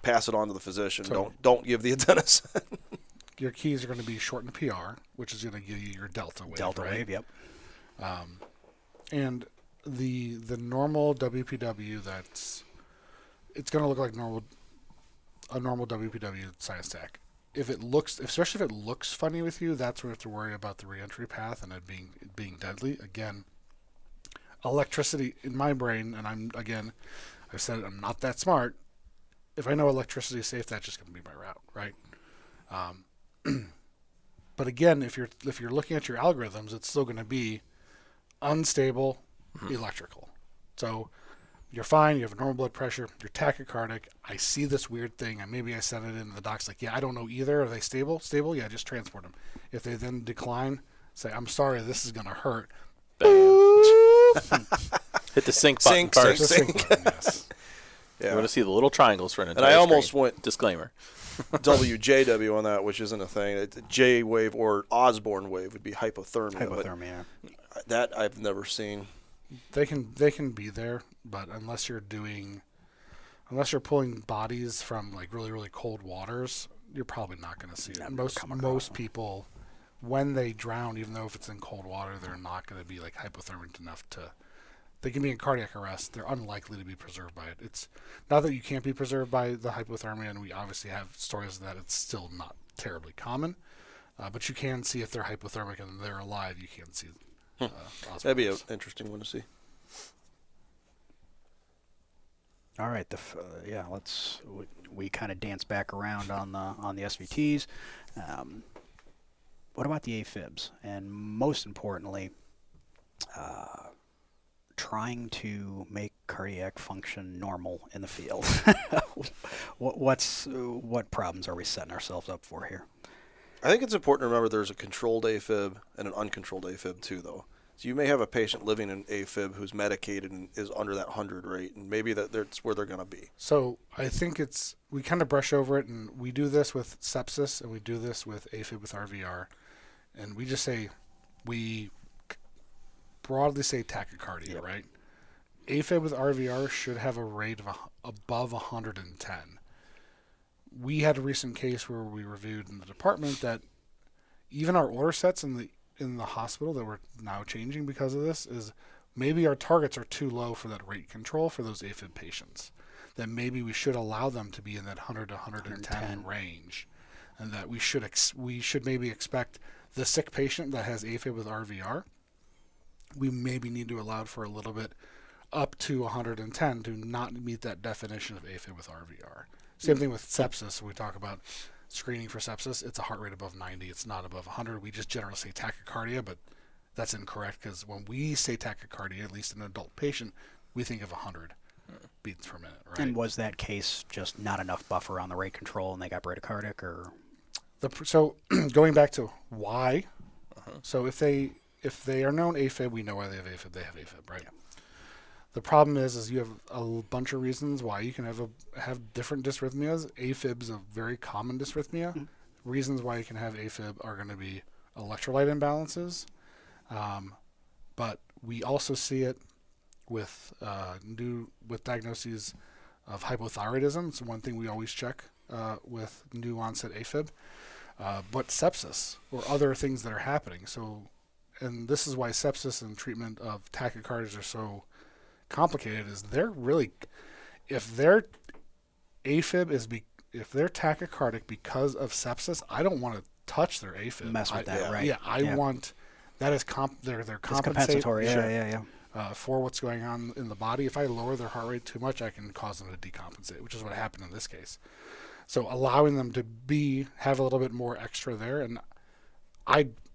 pass it on to the physician. Totally. Don't give the adenosine. Your keys are going to be shortened PR, which is going to give you your delta wave. Delta wave, yep. And the normal WPW, it's going to look like a normal WPW sinus tach. Especially if it looks funny with you, that's when you have to worry about the reentry path and it being deadly. Again, electricity in my brain, and I've said it, I'm not that smart. If I know electricity is safe, that's just going to be my route, right? But again, if you're looking at your algorithms, it's still going to be unstable electrical. So you're fine. You have normal blood pressure. You're tachycardic. I see this weird thing, and maybe I send it in, and the doc's like, "Yeah, I don't know either. Are they stable? Stable? Yeah, just transport them." If they then decline, say, "I'm sorry, this is going to hurt." Hit the sync button first. Sync. Yes. Yeah. You want to see the little triangles for an entire And I almost screen. went Disclaimer. WJW on that, which isn't a thing. J wave or Osborne wave would be hypothermia. Hypothermia. But that I've never seen. They can be there, but unless you're pulling bodies from like really, really cold waters, you're probably not going to see it. Most people, when they drown, even though if it's in cold water, they're not going to be like hypothermic enough to. They can be in cardiac arrest. They're unlikely to be preserved by it. It's not that you can't be preserved by the hypothermia, and we obviously have stories that it's still not terribly common. But you can see if they're hypothermic and they're alive. You can see. That'd be an interesting one to see. All right, we kind of dance back around on the SVTs. What about the AFibs? And most importantly, trying to make cardiac function normal in the field. What problems are we setting ourselves up for here? I think it's important to remember there's a controlled AFib and an uncontrolled AFib too, though. So you may have a patient living in AFib who's medicated and is under that 100 rate, and maybe that's where they're going to be. So I think we kind of brush over it, and we do this with sepsis, and we do this with AFib with RVR, and we broadly say tachycardia, yep. Right? AFib with RVR should have a rate of above 110. We had a recent case where we reviewed in the department that even our order sets in the hospital that we're now changing because of this is maybe our targets are too low for that rate control for those AFib patients. That maybe we should allow them to be in that 100 to 110 range, and that we should maybe expect the sick patient that has AFib with RVR. We maybe need to allow for a little bit up to 110 to not meet that definition of AFib with RVR. Same thing with sepsis. We talk about screening for sepsis. It's a heart rate above 90. It's not above 100. We just generally say tachycardia, but that's incorrect because when we say tachycardia, at least in an adult patient, we think of 100 beats per minute. Right? And was that case just not enough buffer on the rate control and they got bradycardic, or? So going back to why. So if they are known AFib, we know why they have AFib. They have AFib, right? Yeah. The problem is you have a bunch of reasons why you can have different dysrhythmias. AFib is a very common dysrhythmia. Mm-hmm. Reasons why you can have AFib are going to be electrolyte imbalances, but we also see it with diagnoses of hypothyroidism. It's one thing we always check with new onset AFib, but sepsis or other things that are happening. So, and this is why sepsis and treatment of tachycardias are so complicated. Is they're really, if their AFib if they're tachycardic because of sepsis, I don't want to touch their AFib. Mess with that, right? Yeah, I want that is they're compensatory. Yeah. For what's going on in the body. If I lower their heart rate too much, I can cause them to decompensate, which is what happened in this case. So allowing them to have a little bit more extra there, and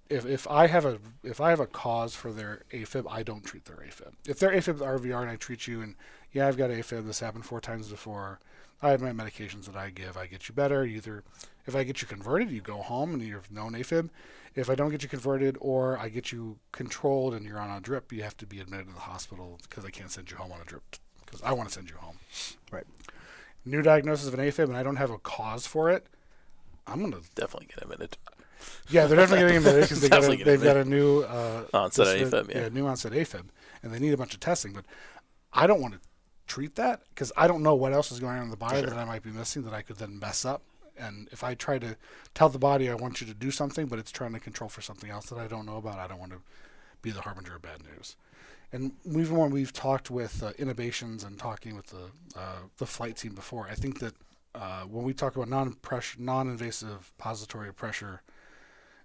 if I have a cause for their AFib, I don't treat their AFib. If their AFib is RVR and I treat you, and yeah, I've got AFib. This happened 4 times before. I have my medications that I give. I get you better. Either if I get you converted, you go home and you've known AFib. If I don't get you converted or I get you controlled and you're on a drip, you have to be admitted to the hospital because I can't send you home on a drip because I want to send you home. Right. New diagnosis of an AFib and I don't have a cause for it, I'm going to definitely get admitted. Yeah, they're definitely getting admitted because they've got a new onset AFib. Yeah, new onset AFib, and they need a bunch of testing. But I don't want to treat that because I don't know what else is going on in the body that I might be missing that I could then mess up. And if I try to tell the body I want you to do something, but it's trying to control for something else that I don't know about, I don't want to be the harbinger of bad news. And even when we've talked with intubations and talking with the flight team before, I think that when we talk about non-invasive pository pressure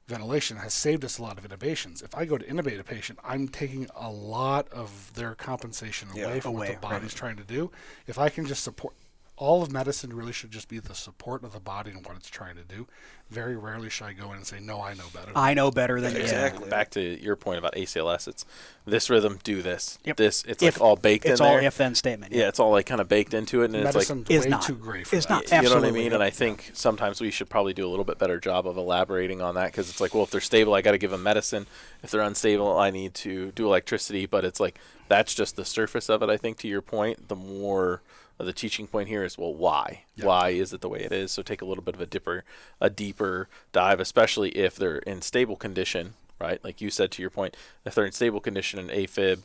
ventilation has saved us a lot of intubations. If I go to intubate a patient, I'm taking a lot of their compensation away from what the body's trying to do. If I can just support, all of medicine really should just be the support of the body and what it's trying to do. Very rarely should I go in and say, no, I know better. I know better than you. Exactly. Back to your point about ACLS, it's this rhythm, do this. Yep. This, it's like all baked in It's there. all if-then statement. Yeah, it's all like kind of baked into it, and Medicine's it's like way too great for It's that. not. you know what I Absolutely. mean? And I think sometimes we should probably do a little bit better job of elaborating on that, because it's like, well, if they're stable, I got to give them medicine. If they're unstable, I need to do electricity. But it's like that's just the surface of it. I think to your point, the more the teaching point here is, well, why? Yeah. Why is it the way it is? So take a little bit of a deeper dive, especially if they're in stable condition, right? Like you said, to your point, if they're in stable condition in AFib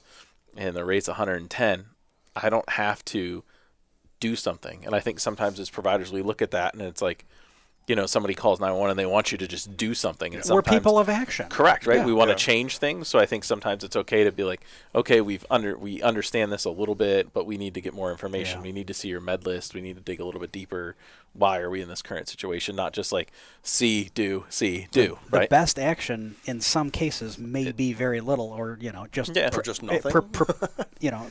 and the rate's 110, I don't have to do something. And I think sometimes as providers, we look at that and it's like, you know, somebody calls 911 and they want you to just do something. And We're people of action. Correct, right? Yeah. We want to change things. So I think sometimes it's okay to be like, okay, we understand this a little bit, but we need to get more information. Yeah. We need to see your med list. We need to dig a little bit deeper. Why are we in this current situation? Not just like see, do, The right? best action in some cases may be very little, or just Or just nothing.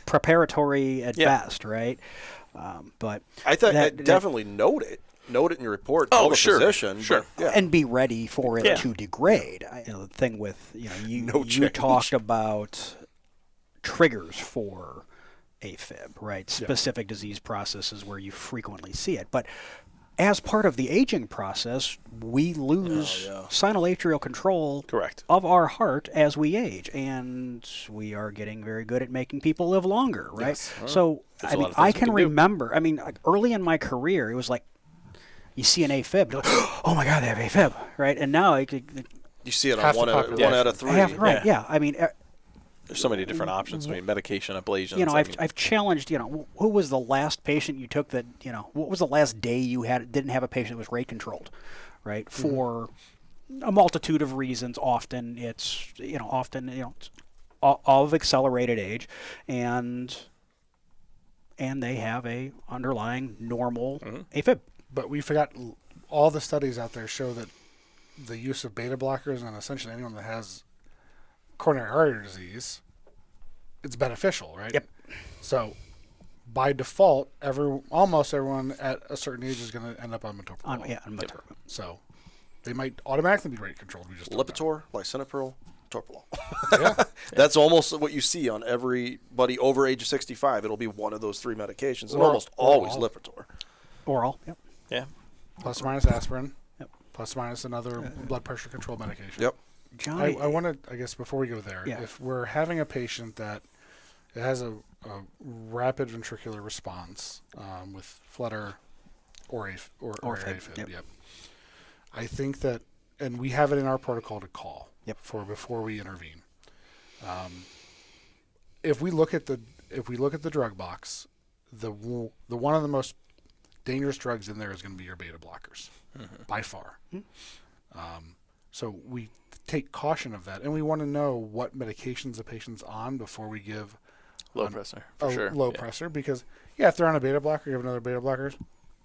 preparatory at Yeah. best, right? But I think that- definitely note it. Note it in your report. Oh, Tell the sure, physician. sure. But, yeah. and be ready for it Yeah. to degrade. The thing with you No you change. talked about triggers for AFib, right? Specific disease processes where you frequently see it, but as part of the aging process, we lose sinal atrial control Correct. of our heart as we age, and we are getting very good at making people live longer, right? Yes. So There's a lot of I things we can can do. remember. I mean, like, early in my career, it was like you see an AFib, you're like, oh my God, they have AFib, right? And now You see it on Half the one population. out of three. right, yeah. I mean, There's so many different options. I mean, medication, ablations. I've challenged, who was the last patient you took that, what was the last day you didn't have a patient that was rate controlled, right? For a multitude of reasons. Often it's, it's of accelerated age, and they have a underlying normal AFib. But we forgot all the studies out there show that the use of beta blockers and essentially anyone that has coronary artery disease, it's beneficial, right? Yep. So by default, almost everyone at a certain age is going to end up on metoprolol. On metoprolol. So they might automatically be rate controlled. We just don't know. Lipitor, lisinopril, metoprolol. Yeah. That's almost what you see on everybody over age of 65. It'll be one of those three medications, and Or- almost or always all. Lipitor. Oral. Yep. Yeah. Plus or minus aspirin. Yep. Plus or minus another blood pressure control medication. Yep. John, I want to, I guess, before we go there, Yeah. if we're having a patient that it has a rapid ventricular response with flutter or AFib, yep. yep. I think that, and we have it in our protocol to call Yep. before we intervene. If we look at the drug box, the one of the most dangerous drugs in there is going to be your beta blockers, by far. So we take caution of that, and we want to know what medications the patient's on before we give Low pressure, for sure. low Yeah. pressure. Because if they're on a beta blocker, give another beta blockers,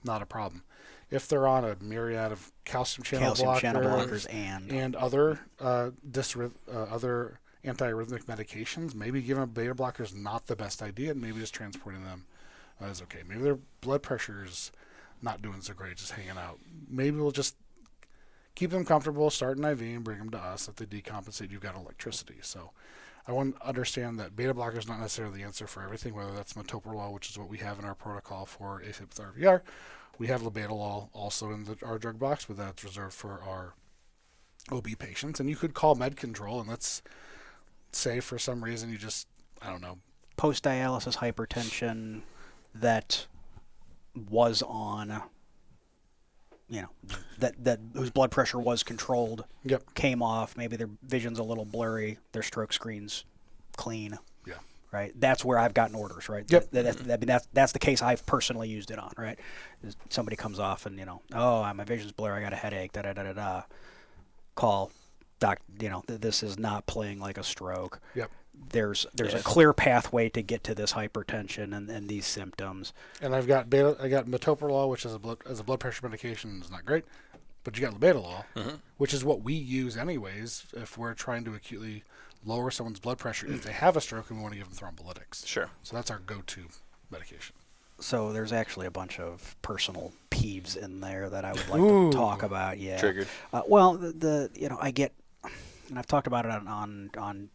not a problem. If they're on a myriad of calcium channel blockers and other other antiarrhythmic medications, maybe giving a beta blocker is not the best idea, and maybe just transporting them is okay. Maybe their blood pressure is not doing so great, just hanging out. Maybe we'll just keep them comfortable, start an IV, and bring them to us. If they decompensate, you've got electricity. So I want to understand that beta blocker is not necessarily the answer for everything, whether that's metoprolol, which is what we have in our protocol for AFib with RVR. We have labetalol also in our drug box, but that's reserved for our OB patients. And you could call med control, and let's say for some reason you just, I don't know, post-dialysis hypertension that was on, that whose blood pressure was controlled, came off. Maybe their vision's a little blurry, their stroke screen's clean. Yeah. Right. That's where I've gotten orders. Right. Yep. That's the case I've personally used it on. Right. Somebody comes off and my vision's blurry. I got a headache. Da da da da da. Call doc. This is not playing like a stroke. Yep. there's a clear pathway to get to this hypertension and these symptoms. And I got metoprolol, which is a blood pressure medication. It's not great, but you got labetalol, which is what we use anyways if we're trying to acutely lower someone's blood pressure if they have a stroke and we want to give them thrombolytics. Sure. So that's our go-to medication. So there's actually a bunch of personal peeves in there that I would like to talk about. Yeah. Triggered. Well, I get, and I've talked about it on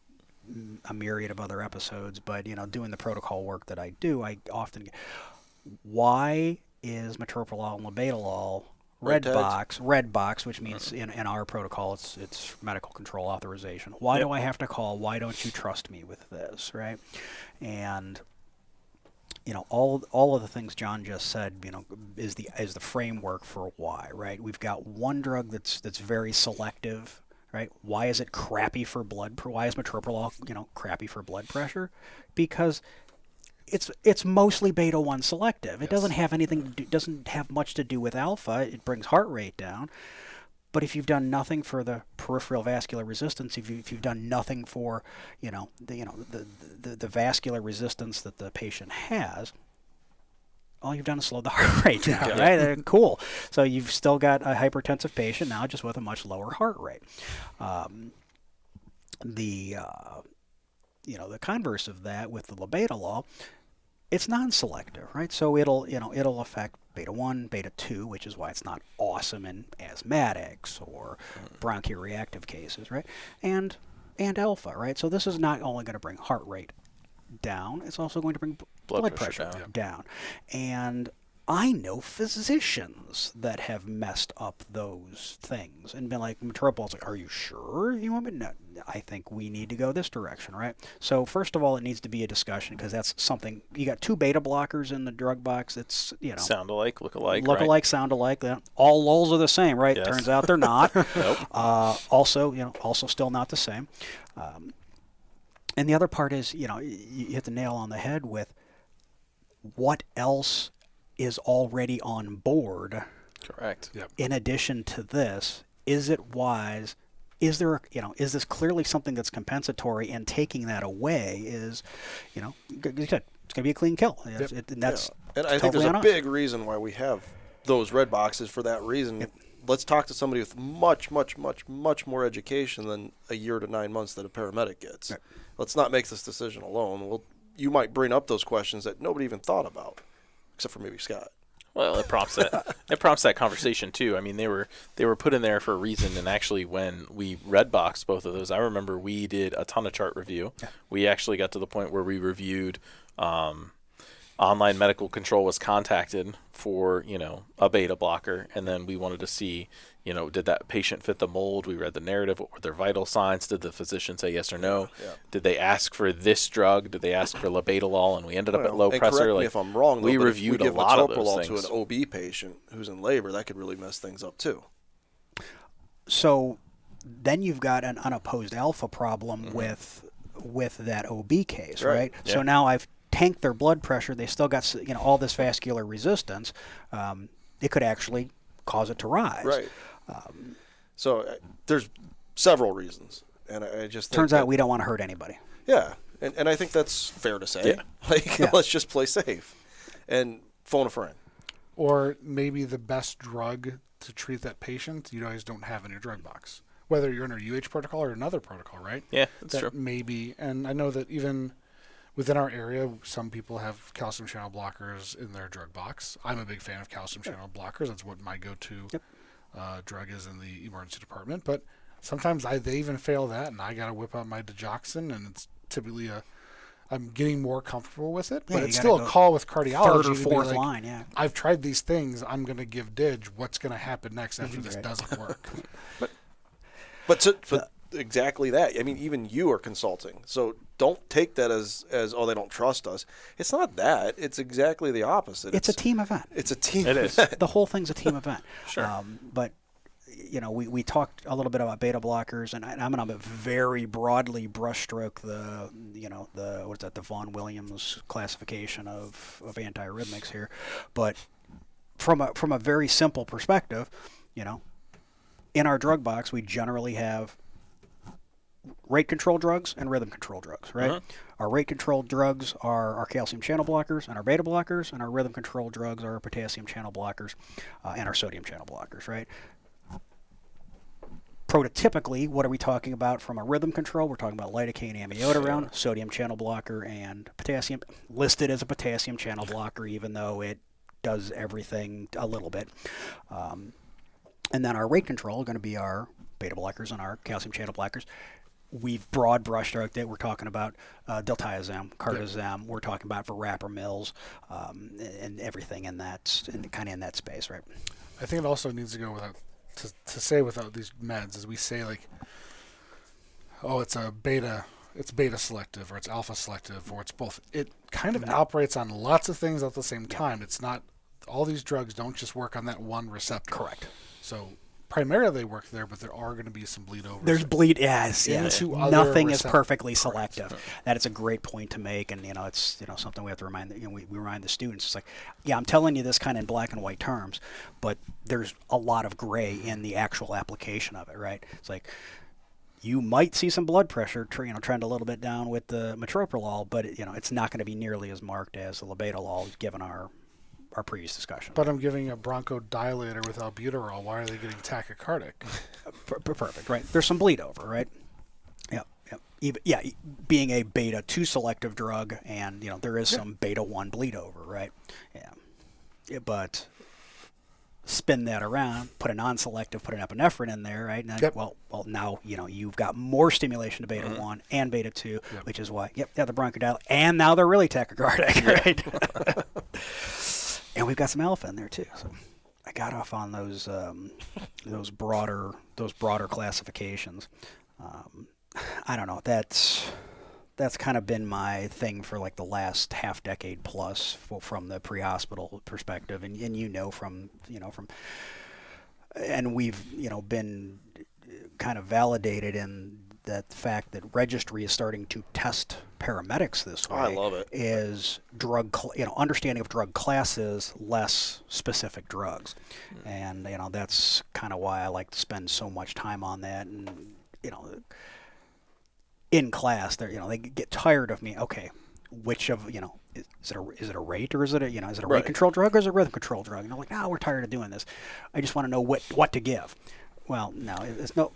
a myriad of other episodes, but doing the protocol work that I do, I often get, why is metoprolol and labetalol red box, which means in our protocol it's medical control authorization. Why do I have to call? Why don't you trust me with this, right? And all of the things John just said, is the framework for why, right? We've got one drug that's very selective, right? Why is it crappy for why is metoprolol, crappy for blood pressure? Because it's mostly beta 1 selective. It doesn't have much to do with alpha. It brings heart rate down. But if you've done nothing for the peripheral vascular resistance, if you've done nothing for the vascular resistance that the patient has, all you've done is slow the heart rate down, right? Cool. So you've still got a hypertensive patient now, just with a much lower heart rate. The converse of that with the labetalol, it's non-selective, right? So it'll affect beta 1, beta 2, which is why it's not awesome in asthmatics or bronchial-reactive cases, right? And alpha, right? So this is not only going to bring heart rate down, it's also going to bring blood pressure down. And I know physicians that have messed up those things and been like, metoprolol's like, are you sure you want me to? No, I think we need to go this direction, right? So first of all, it needs to be a discussion because that's something, you got 2 beta blockers in the drug box. It's, sound alike, look alike. Look alike, sound alike. All LOLs are the same, right? Yes. Turns out they're not. Nope. Also still not the same. And the other part is, you hit the nail on the head with what else is already on board. Correct. Yep. In addition to this, is it wise? Is there, is this clearly something that's compensatory? And taking that away is, it's going to be a clean kill. Yep. And that's and I think totally there's a on us. big reason why we have those red boxes for that reason. Yep. Let's talk to somebody with much, much, much, much more education than a year to 9 months that a paramedic gets. Right. Let's not make this decision alone. You might bring up those questions that nobody even thought about, except for maybe Scott. Well, it prompts that conversation too. I mean, they were put in there for a reason. And actually, when we red boxed both of those, I remember we did a ton of chart review. Yeah. We actually got to the point where we reviewed. Online medical control was contacted for a beta blocker, and then we wanted to see did that patient fit the mold. We read the narrative. What were their vital signs? Did the physician say yes or no? Yeah. Did they ask for this drug? Did they ask for labetalol? And we ended up at low and pressure. Correct me if I'm wrong. We reviewed a lot of those metoprolol things. to an OB patient who's in labor, that could really mess things up too. So then you've got an unopposed alpha problem with that OB case, right? Yeah. So now I've tanked their blood pressure. They still got all this vascular resistance. It could actually cause it to rise. Right. So there's several reasons, and I just think turns out we don't want to hurt anybody. Yeah, and I think that's fair to say. Yeah. Let's just play safe and phone a friend. Or maybe the best drug to treat that patient you guys don't have in your drug box, whether you're in a UH protocol or another protocol, right? Yeah, that's true. Maybe, and I know that even within our area, some people have calcium channel blockers in their drug box. I'm a big fan of calcium channel blockers. That's what my go-to drug is in the emergency department. But sometimes they even fail that, and I got to whip out my digoxin, and it's typically I'm getting more comfortable with it. But it's still a call with cardiology. Third or fourth line, yeah. I've tried these things. I'm going to give DIG. What's going to happen next after this doesn't work? But exactly that. I mean, even you are consulting. So don't take that as oh, they don't trust us. It's not that. It's exactly the opposite. It's a team event. It's a team It event. is. The whole thing's a team event. Sure. But we talked a little bit about beta blockers, and I'm going to very broadly brushstroke the Vaughan Williams classification of antiarrhythmics here. But from a very simple perspective, in our drug box, we generally have rate control drugs and rhythm control drugs, right? Our rate control drugs are our calcium channel blockers and our beta blockers, and our rhythm control drugs are our potassium channel blockers and our sodium channel blockers, right? Prototypically, what are we talking about from a rhythm control? We're talking about lidocaine, amiodarone, sodium channel blocker, and potassium, listed as a potassium channel blocker, even though it does everything a little bit. And then our rate control are going to be our beta blockers and our calcium channel blockers. We've broad brushed out that we're talking about diltiazem, cardizem. We're talking about verapamils, and everything in that, kind of in that space, right? I think it also needs to go without to say without these meds, as we say like, oh, it's beta selective, or it's alpha selective, or it's both. It kind of operates on lots of things at the same time. It's not, all these drugs don't just work on that one receptor. Correct. So primarily they work there, but there are going to be some bleed over. There's bleed, yes. Into other Nothing is perfectly Correct. selective. That is a great point to make, and it's something we have to remind. We remind the students. It's like, yeah, I'm telling you this kind of in black and white terms, but there's a lot of gray in the actual application of it, right? It's like, you might see some blood pressure, trend a little bit down with the metoprolol, but it's not going to be nearly as marked as the labetalol, given our previous discussion. But I'm giving a bronchodilator with albuterol. Why are they getting tachycardic? Perfect, right? There's some bleed over, right? Yep. Being a beta 2 selective drug, and there is some beta 1 bleed over, right? But spin that around, put a non-selective, put an epinephrine in there, right? And well, now you've got more stimulation to beta 1 and beta 2, which is why the bronchodilator, and now they're really tachycardic, right? And we've got some alpha in there too. So I got off on those broader classifications. I don't know. That's kind of been my thing for like the last half decade plus from the pre-hospital perspective, and from and we've been kind of validated in that fact that registry is starting to test paramedics this way. I love it. Is understanding of drug classes, less specific drugs, and that's kind of why I like to spend so much time on that. And in class, they get tired of me. Okay, which of is it a rate, or is it a rate control drug, or is it a rhythm control drug? And I'm like, we're tired of doing this. I just want to know what to give. Well, no, it's no.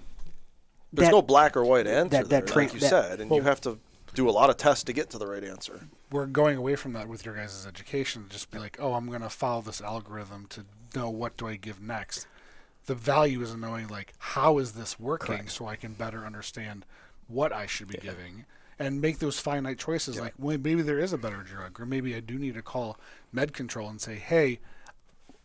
There's no black or white answer like you said, and you have to do a lot of tests to get to the right answer. We're going away from that with your guys' education. Just be like, I'm going to follow this algorithm to know what do I give next. The value is in knowing, like, how is this working, so I can better understand what I should be giving and make those finite choices. Like, well, maybe there is a better drug, or maybe I do need to call med control and say, hey,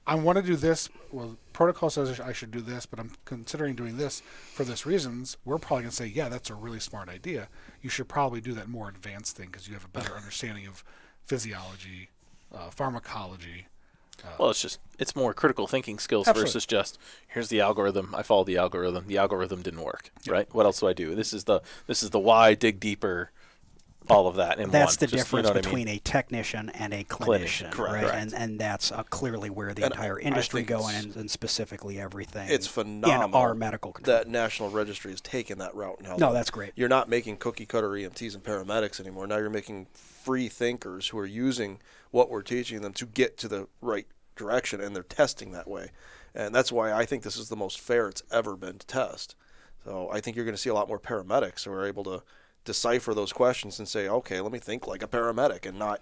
I want to do this. Well, protocol says I should do this, but I'm considering doing this for this reasons. We're probably going to say, yeah, that's a really smart idea. You should probably do that more advanced thing because you have a better understanding of physiology, pharmacology. Well, it's more critical thinking skills versus just, here's the algorithm. I followed the algorithm. The algorithm didn't work, right? What else do I do? This is the why, dig deeper. All of that in that's one. The difference between a technician and a clinician, right? Correct. And that's clearly where the entire industry going, and specifically everything. It's phenomenal in our medical control. That National Registry has taken that route now. No, that's great. You're not making cookie cutter EMTs and paramedics anymore. Now you're making free thinkers who are using what we're teaching them to get to the right direction, and they're testing that way. And that's why I think this is the most fair it's ever been to test. So I think you're going to see a lot more paramedics who are able to decipher those questions and say, okay, let me think like a paramedic and not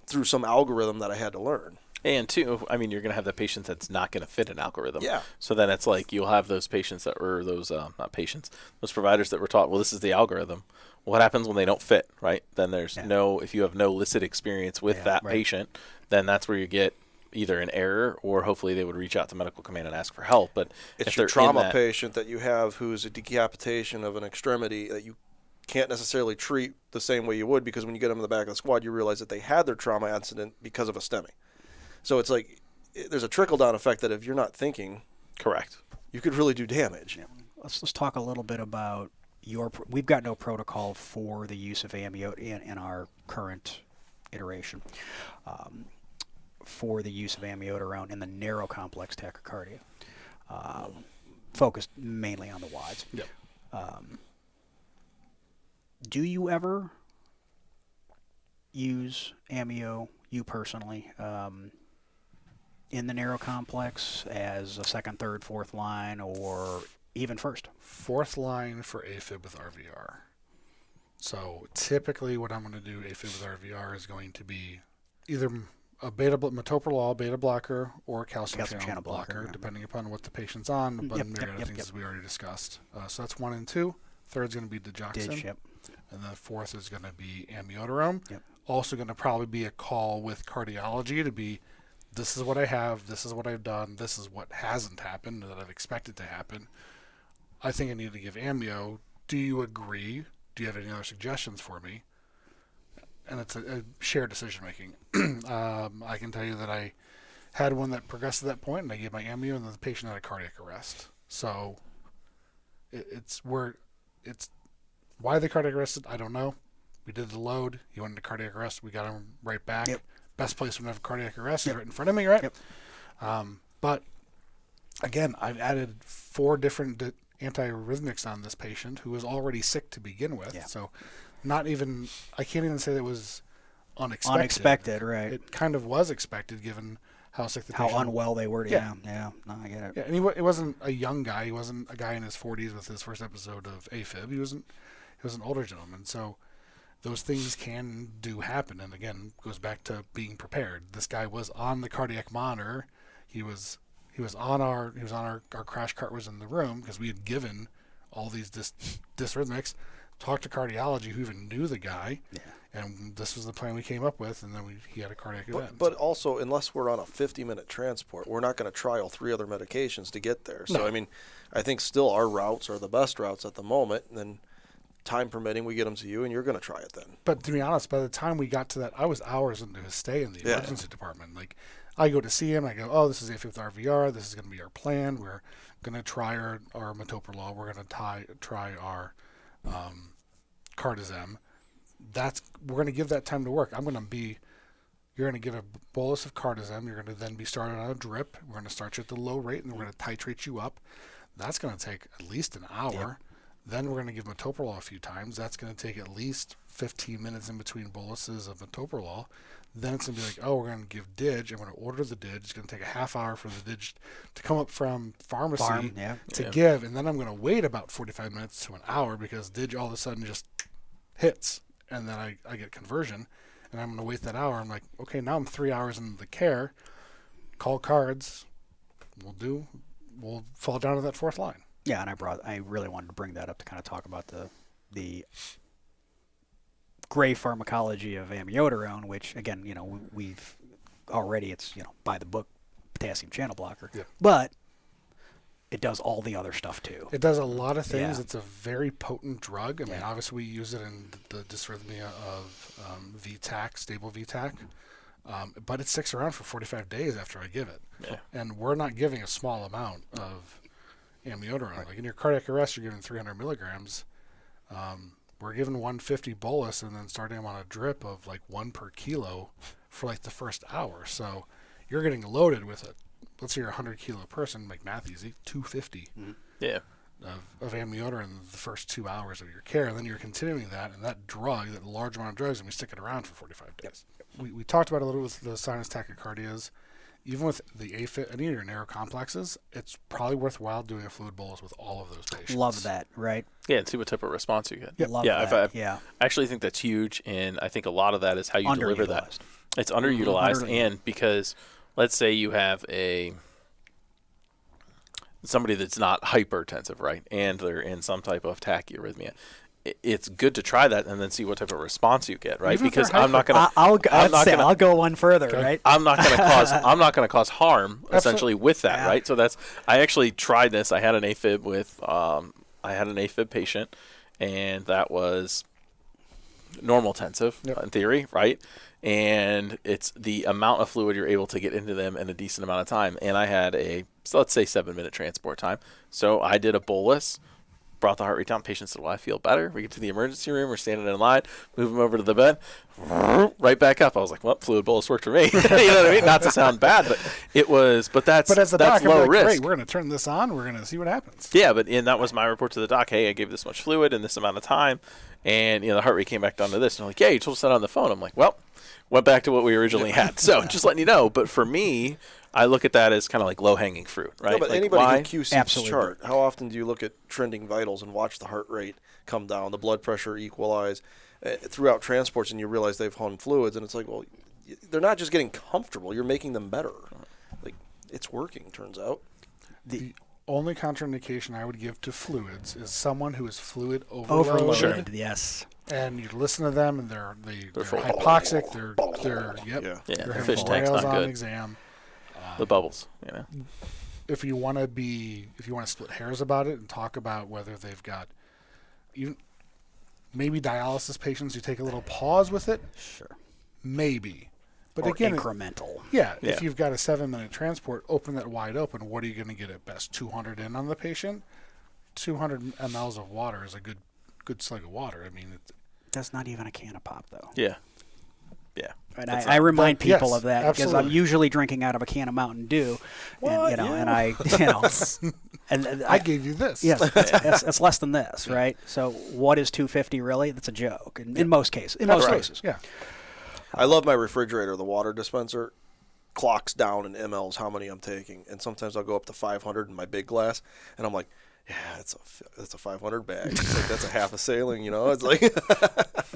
through some algorithm that I had to learn. And two, I mean, you're going to have the patient that's not going to fit an algorithm. Yeah. So then it's like you'll have those patients that were those providers that were taught, well, this is the algorithm. What happens when they don't fit, right? Then there's if you have no licit experience with that patient, then that's where you get either an error, or hopefully they would reach out to medical command and ask for help. But it's if your they're trauma patient that you have who's a decapitation of an extremity that you can't necessarily treat the same way you would, because when you get them in the back of the squad, you realize that they had their trauma incident because of a STEMI. So it's like there's a trickle-down effect that if you're not thinking correct, you could really do damage. Yeah. Let's talk a little bit about we've got no protocol for the use of amiote in our current iteration. For the use of amiodarone in the narrow complex tachycardia, focused mainly on the WADs. Yep. Do you ever use amio, you personally, in the narrow complex as a second, third, fourth line, or even first? Fourth line for AFib with RVR. So typically what I'm going to do AFib with RVR is going to be either a metoprolol beta blocker or a calcium channel blocker, yeah. depending upon what the patient's on, but Yep, myriad of things as we already discussed. So that's 1 and 2. Third's going to be digoxin. Yep. And then fourth is going to be amiodarone. Yep. Also going to probably be a call with cardiology to be, this is what I have, this is what I've done, this is what hasn't happened that I've expected to happen. I think I need to give amio. Do you agree? Do you have any other suggestions for me? And it's a shared decision making. I can tell you that I had one that progressed to that point, and I gave my amio, and then the patient had a cardiac arrest. So it's why they cardiac arrested, I don't know. We did the load. He went into cardiac arrest. We got him right back. Yep. Best place when I have a cardiac arrest is right in front of me, right? Yep. But again, I've added 4 different antiarrhythmics on this patient who was already sick to begin with. Yeah. So I can't even say that it was unexpected. Unexpected, right. It kind of was expected given how sick the patient How unwell they were. Yeah. Yeah. No, I get it. Yeah, and it wasn't a young guy. He wasn't a guy in his 40s with his first episode of AFib. He was an older gentleman. So those things do happen. And again, it goes back to being prepared. This guy was on the cardiac monitor. He was on our crash cart was in the room because we had given all these dysrhythmics, talked to cardiology who even knew the guy, and this was the plan we came up with, and then he had a cardiac event. But also, unless we're on a 50-minute transport, we're not going to trial 3 other medications to get there. So, No. I mean, I think still our routes are the best routes at the moment, and then time permitting, we get them to you, and you're going to try it then. But to be honest, by the time we got to that, I was hours into his stay in the emergency department. Like, I go to see him, I go, oh, this is AFib with RVR, this is going to be our plan. We're going to try our metoprolol, we're going to try our cardizem. We're going to give that time to work. You're going to give a bolus of cardizem, you're going to then be started on a drip, we're going to start you at the low rate, and we're going to titrate you up. That's going to take at least an hour. Yep. Then we're going to give metoprolol a few times. That's going to take at least 15 minutes in between boluses of metoprolol. Then it's going to be like, oh, we're going to give DIG. I'm going to order the DIG. It's going to take a half hour for the DIG to come up from pharmacy to give. And then I'm going to wait about 45 minutes to an hour because DIG all of a sudden just hits. And then I get conversion. And I'm going to wait that hour. I'm like, okay, now I'm 3 hours into the care. Call cards. We'll fall down to that fourth line. Yeah, and I really wanted to bring that up to kind of talk about the gray pharmacology of amiodarone, which again, we've already, it's by the book potassium channel blocker, but it does all the other stuff too. It does a lot of things. Yeah. It's a very potent drug. I mean, obviously we use it in the dysrhythmia of VTAC, stable VTAC, but it sticks around for 45 days after I give it. Yeah. And we're not giving a small amount of amiodarone. Right. Like in your cardiac arrest, you're giving 300 milligrams. We're giving 150 bolus and then starting them on a drip of like 1 per kilo for like the first hour. So you're getting loaded with it. Let's say you're a 100 kilo person, make math easy, 250 of amiodarone the first 2 hours of your care. And then you're continuing that, and that large amount of drugs, and we stick it around for 45 days. Yep. We talked about it a little with the sinus tachycardias. Even with the AFib, any of your narrow complexes, it's probably worthwhile doing a fluid bolus with all of those patients. Love that, right? Yeah, and see what type of response you get. Yep. Love that. I actually think that's huge, and I think a lot of that is how you deliver that. It's underutilized, and because let's say you have somebody that's not hypertensive, right, and they're in some type of tachyarrhythmia. It's good to try that and then see what type of response you get, right? Even because I'm not going to. I'll go one further, right? I'm not going to cause harm essentially with that, right? So I actually tried this. I had an AFib patient, and that was normal tensive in theory, right? And it's the amount of fluid you're able to get into them in a decent amount of time. And I had let's say 7-minute transport time. So I did a bolus brought the heart rate down. Patient said, well, I feel better. We get to the emergency room. We're standing in line. Move him over to the bed. Right back up. I was like, well, fluid bolus worked for me. You know what I mean? Not to sound bad, but it was. But that's as the that's doc, low I'm like, risk. great, we're going to turn this on. We're going to see what happens. Yeah, and that was my report to the doc. Hey, I gave this much fluid in this amount of time, and the heart rate came back down to this. And I'm like, yeah, you told us that on the phone. I'm like, well, went back to what we originally had. So just letting you know. But for me, I look at that as kind of like low-hanging fruit, right? No, but like anybody why? who QC's Absolutely. chart, how often do you look at trending vitals and watch the heart rate come down, the blood pressure equalize throughout transports, and you realize they've hung fluids, and it's like, well, they're not just getting comfortable, you're making them better. Like, it's working, turns out. The only contraindication I would give to fluids is someone who is fluid overloaded. Overloaded, yes. And you listen to them, and they're full. hypoxic. They're Yeah. Yeah, they're the fish having tank's whales not on good. exam. The bubbles, If you want to split hairs about it and talk about whether they've got even maybe dialysis patients, you take a little pause with it, Sure. maybe. But Or again, incremental. Yeah. if you've got a 7-minute transport, open that wide open. What are you going to get at best? 200 in on the patient. 200 mLs of water is a good slug of water. I mean, That's not even a can of pop, though. Yeah. And I remind That- people yes, of that because I'm absolutely. usually drinking out of a can of Mountain Dew, What? and Yeah. and I gave you this. yes, it's less than this, right? So what is 250 really? That's a joke in most cases. In most cases, Yeah. I love my refrigerator, the water dispenser clocks down in mLs how many I'm taking, and sometimes I'll go up to 500 in my big glass, and I'm like, yeah, that's a 500 bag. It's like, that's a half a sailing, It's like,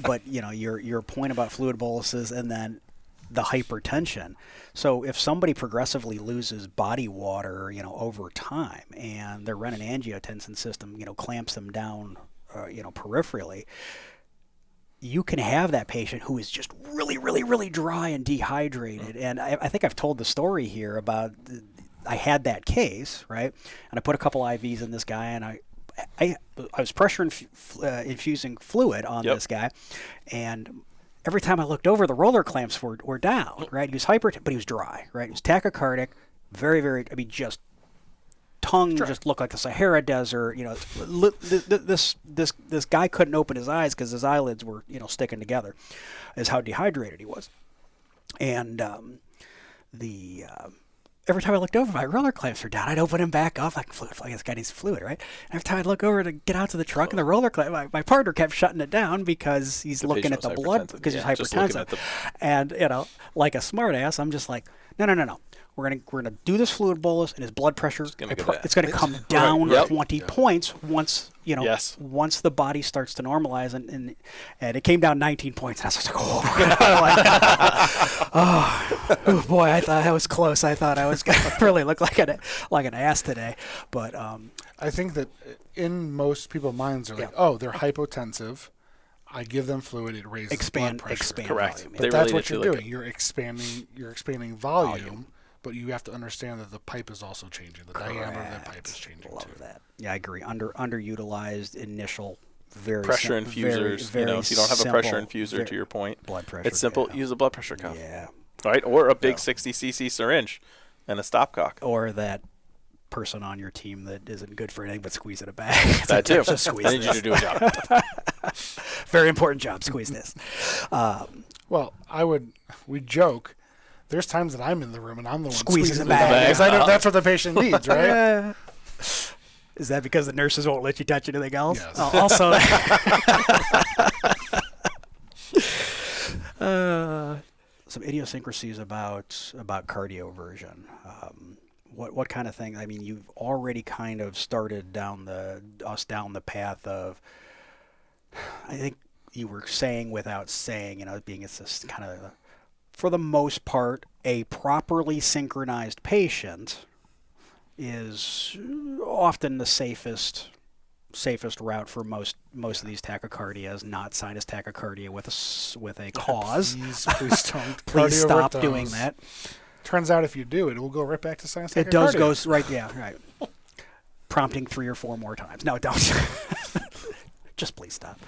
But your point about fluid boluses and then the hypertension. So if somebody progressively loses body water, over time, and their renin-angiotensin system, clamps them down, peripherally, you can have that patient who is just really, really, really dry and dehydrated. And I think I've told the story here about I had that case, right? And I put a couple IVs in this guy, and I was pressure infusing fluid on this guy, and every time I looked over, the roller clamps were down, right? He was but he was dry, right? He was tachycardic, very, very, just tongue just looked like the Sahara Desert. This guy couldn't open his eyes because his eyelids were, sticking together, is how dehydrated he was. And every time I looked over, my roller clamps were down. I'd open him back up, like fluid. This guy needs fluid, right? And every time I'd look over to get out to the truck, and the roller clamp, my partner kept shutting it down because he's looking at the patient was blood hypertensive. because Yeah, he's just looking hypertensive. at the- And like a smartass, I'm just like, no. We're gonna do this fluid bolus, and his blood pressure. gonna go down. It's gonna come down Yep. 20 points once Yes. once the body starts to normalize, and it came down 19 points. And I was like, oh boy, I thought I was close. I thought I was gonna really look like an ass today, but I think that in most people's minds, they're like, Yeah. oh, they're hypotensive. I give them fluid, it raises expand blood pressure. Correct. volume. But They that's relate what it to you're like doing. You're expanding volume, but you have to understand that the pipe is also changing. The diameter of that pipe is changing Love too. that. Yeah, I agree. Underutilized initial, very pressure sim- infusers. very If you don't have a pressure simple, infuser, to your point, blood pressure. it's simple. yeah. Use a blood pressure cuff, Yeah. right? Or a big 60 cc syringe and a stopcock. Or that person on your team that isn't good for anything but squeezing a bag. That too. Just squeeze I need you this. to do a job. Very important job. Squeeze this. Well, we joke. There's times that I'm in the room and I'm the one Squeezing the the bag. bag. 'Cause I know that's what the patient needs, right? Is that because the nurses won't let you touch anything else? Yes. Also, some idiosyncrasies about cardioversion. What kind of thing? I mean, you've already kind of started down the path of. I think you were saying without saying, being it's this kind of, for the most part, a properly synchronized patient is often the safest route for most of these tachycardias, not sinus tachycardia with a cause. Please don't. Please Cardio stop rhythms. doing that. Turns out if you do it will go right back to sinus It does tachycardia. go right, yeah, right. Prompting 3 or 4 more times. No, don't. Just please stop.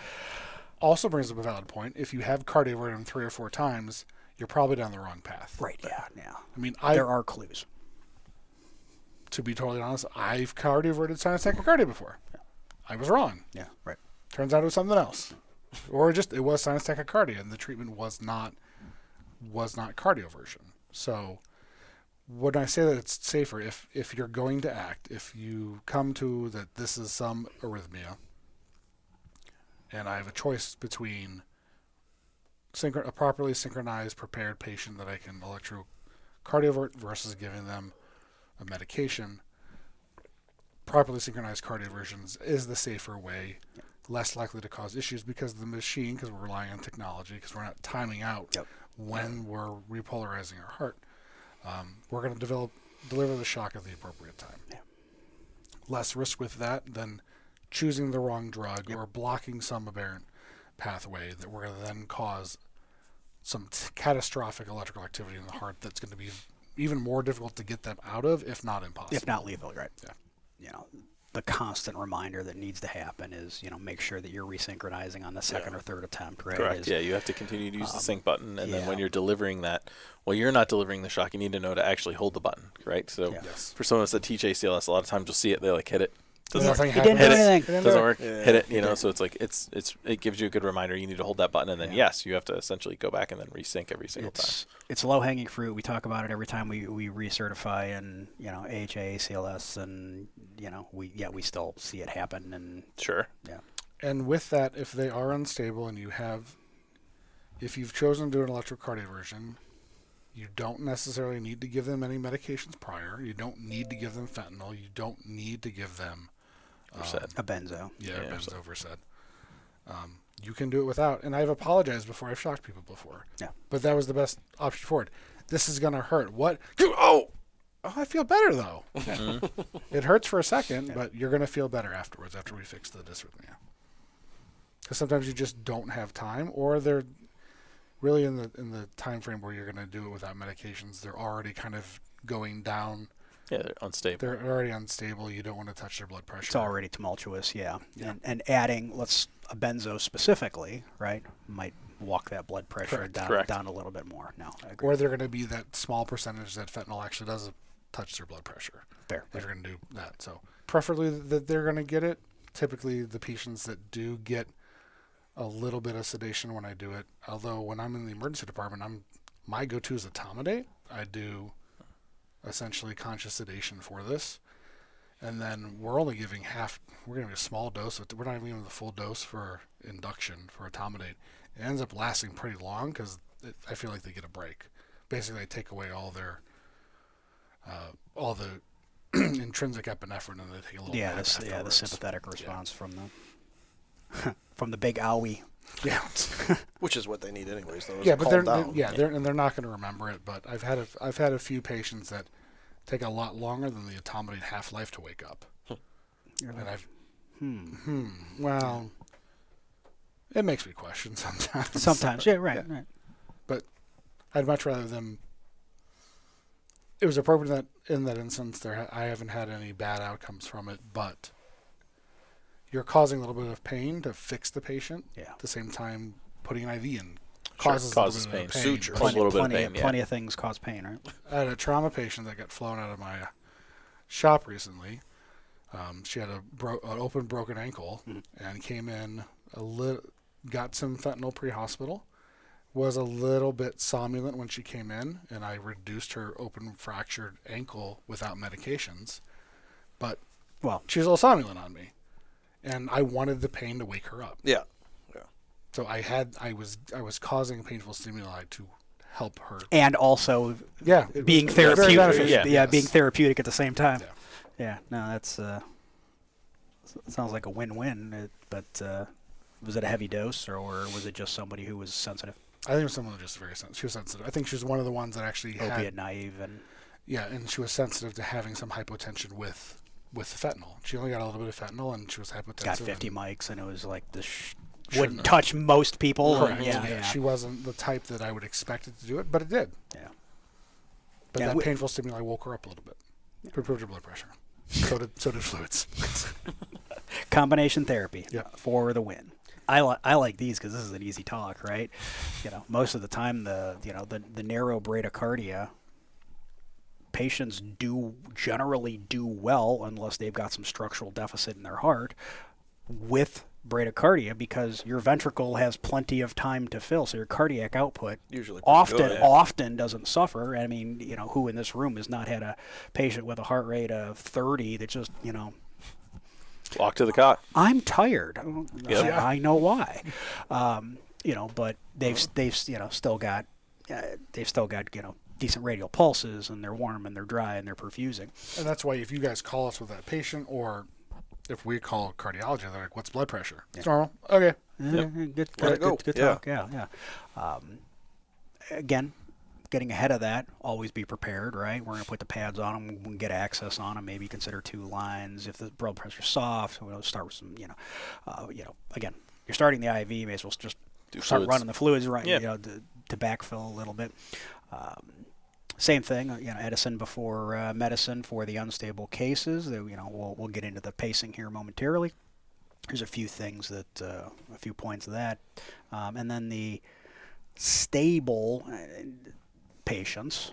Also brings up a valid point. If you have cardioversion 3 or 4 times, you're probably down the wrong path. Right, yeah. I mean, There are clues. to be totally honest, I've cardioverted sinus tachycardia before. I was wrong. Yeah, right. Turns out it was something else. Or just it was sinus tachycardia, and the treatment was not cardioversion. So when I say that it's safer, if you're going to act, if you come to that this is some arrhythmia, and I have a choice between a properly synchronized, prepared patient that I can electrocardiovert versus giving them a medication, properly synchronized cardioversions is the safer way, less likely to cause issues because the machine, because we're relying on technology, because we're not timing out when we're repolarizing our heart, we're going to deliver the shock at the appropriate time. Yeah. Less risk with that than choosing the wrong drug or blocking some aberrant pathway that we're going to then cause some catastrophic electrical activity in the heart that's going to be even more difficult to get them out of, if not impossible. If not lethal, right? Yeah. You know, the constant reminder that needs to happen is, make sure that you're resynchronizing on the second or third attempt, right? Correct. You have to continue to use the sync button, and then when you're delivering that, you're not delivering the shock. You need to know to actually hold the button, right? So for some of us that teach ACLS, a lot of times you'll see it, they hit it. Doesn't work. He didn't do anything. Doesn't work. Yeah. Hit it. So it's like it gives you a good reminder. You need to hold that button, and then you have to essentially go back and then resync every single time. It's low hanging fruit. We talk about it every time we recertify in AHA, ACLS, and we still see it happen. And sure. Yeah. And with that, if they are unstable and if you've chosen to do an electrocardioversion, you don't necessarily need to give them any medications prior. You don't need to give them fentanyl. You don't need to give them a benzo. Benzo Versed. You can do it without. And I've apologized before. I've shocked people before. Yeah. But that was the best option for it. This is going to hurt. What? Oh, I feel better, though. Mm-hmm. It hurts for a second, but you're going to feel better afterwards after we fix the dysrhythmia. Because sometimes you just don't have time, or they're really in the time frame where you're going to do it without medications. They're already kind of going down. Yeah, they're unstable. They're already unstable. You don't want to touch their blood pressure. It's already tumultuous, yeah. And adding a benzo specifically, right, might walk that blood pressure down a little bit more. No, I agree. Or they're going to be that small percentage that fentanyl actually does touch their blood pressure. Fair. If you're going to do that. So preferably that they're going to get it. Typically the patients that do get a little bit of sedation when I do it, although when I'm in the emergency department, my go-to is etomidate. I do essentially conscious sedation for this, and then we're only giving we're giving a small dose. We're not even giving the full dose for induction for etomidate. It ends up lasting pretty long because I feel like they get a break. Basically, I take away all the intrinsic epinephrine, and they take a little nap afterwards. The sympathetic response from the big owie. Yeah, which is what they need anyways. Though, but they're not going to remember it. But I've had a few patients that take a lot longer than the etomidate half-life to wake up. And well, it makes me question sometimes. Sometimes, right. But I'd much rather them. It was appropriate that in that instance, I haven't had any bad outcomes from it, but you're causing a little bit of pain to fix the patient. Yeah. At the same time, putting an IV in causes a little bit of pain. Suture. Plenty of things cause pain, right? I had a trauma patient that got flown out of my shop recently. She had an open broken ankle and came in got some fentanyl pre-hospital. Was a little bit somnolent when she came in, and I reduced her open fractured ankle without medications. But she was a little somnolent on me. And I wanted the pain to wake her up. Yeah. So I was causing painful stimuli to help her. And also being therapeutic. Being therapeutic at the same time. Yeah. No, that's sounds like a win-win. But was it a heavy dose, or was it just somebody who was sensitive? I think it was someone who was just very sensitive. She was sensitive. I think she was one of the ones that actually opiate naive and and she was sensitive to having some hypotension with the fentanyl. She only got a little bit of fentanyl, and she was hypotensive. Got 50 mics, and it was like this wouldn't touch most people. Correct. Yeah. She wasn't the type that I would expect it to do it, but it did. Yeah. But that painful stimuli woke her up a little bit. Improved her blood pressure. So did fluids. Combination therapy for the win. I like these because this is an easy talk, right? Most of the time the narrow bradycardia patients generally do well unless they've got some structural deficit in their heart. with bradycardia because your ventricle has plenty of time to fill, so your cardiac output Usually pretty good. often doesn't suffer. I mean, who in this room has not had a patient with a heart rate of 30 that just, Walk to the cot. I'm tired. Yep. I know why. But they've still got decent radial pulses, and they're warm and they're dry and they're perfusing. And that's why if you guys call us with that patient, or if we call cardiology, they're like, "What's blood pressure?" It's normal. Okay. Good Let it go. good Yeah. talk. Yeah. Again, getting ahead of that, always be prepared, right? We're going to put the pads on them. We can get access on them. Maybe consider 2 lines. If the blood pressure's soft, we'll start with some, again, you're starting the IV, you may as well just Do start fluids. running the fluids, right? Yeah. To backfill a little bit. Same thing, Edison before medicine for the unstable cases. We'll get into the pacing here momentarily. There's a few things a few points of that, and then the stable patients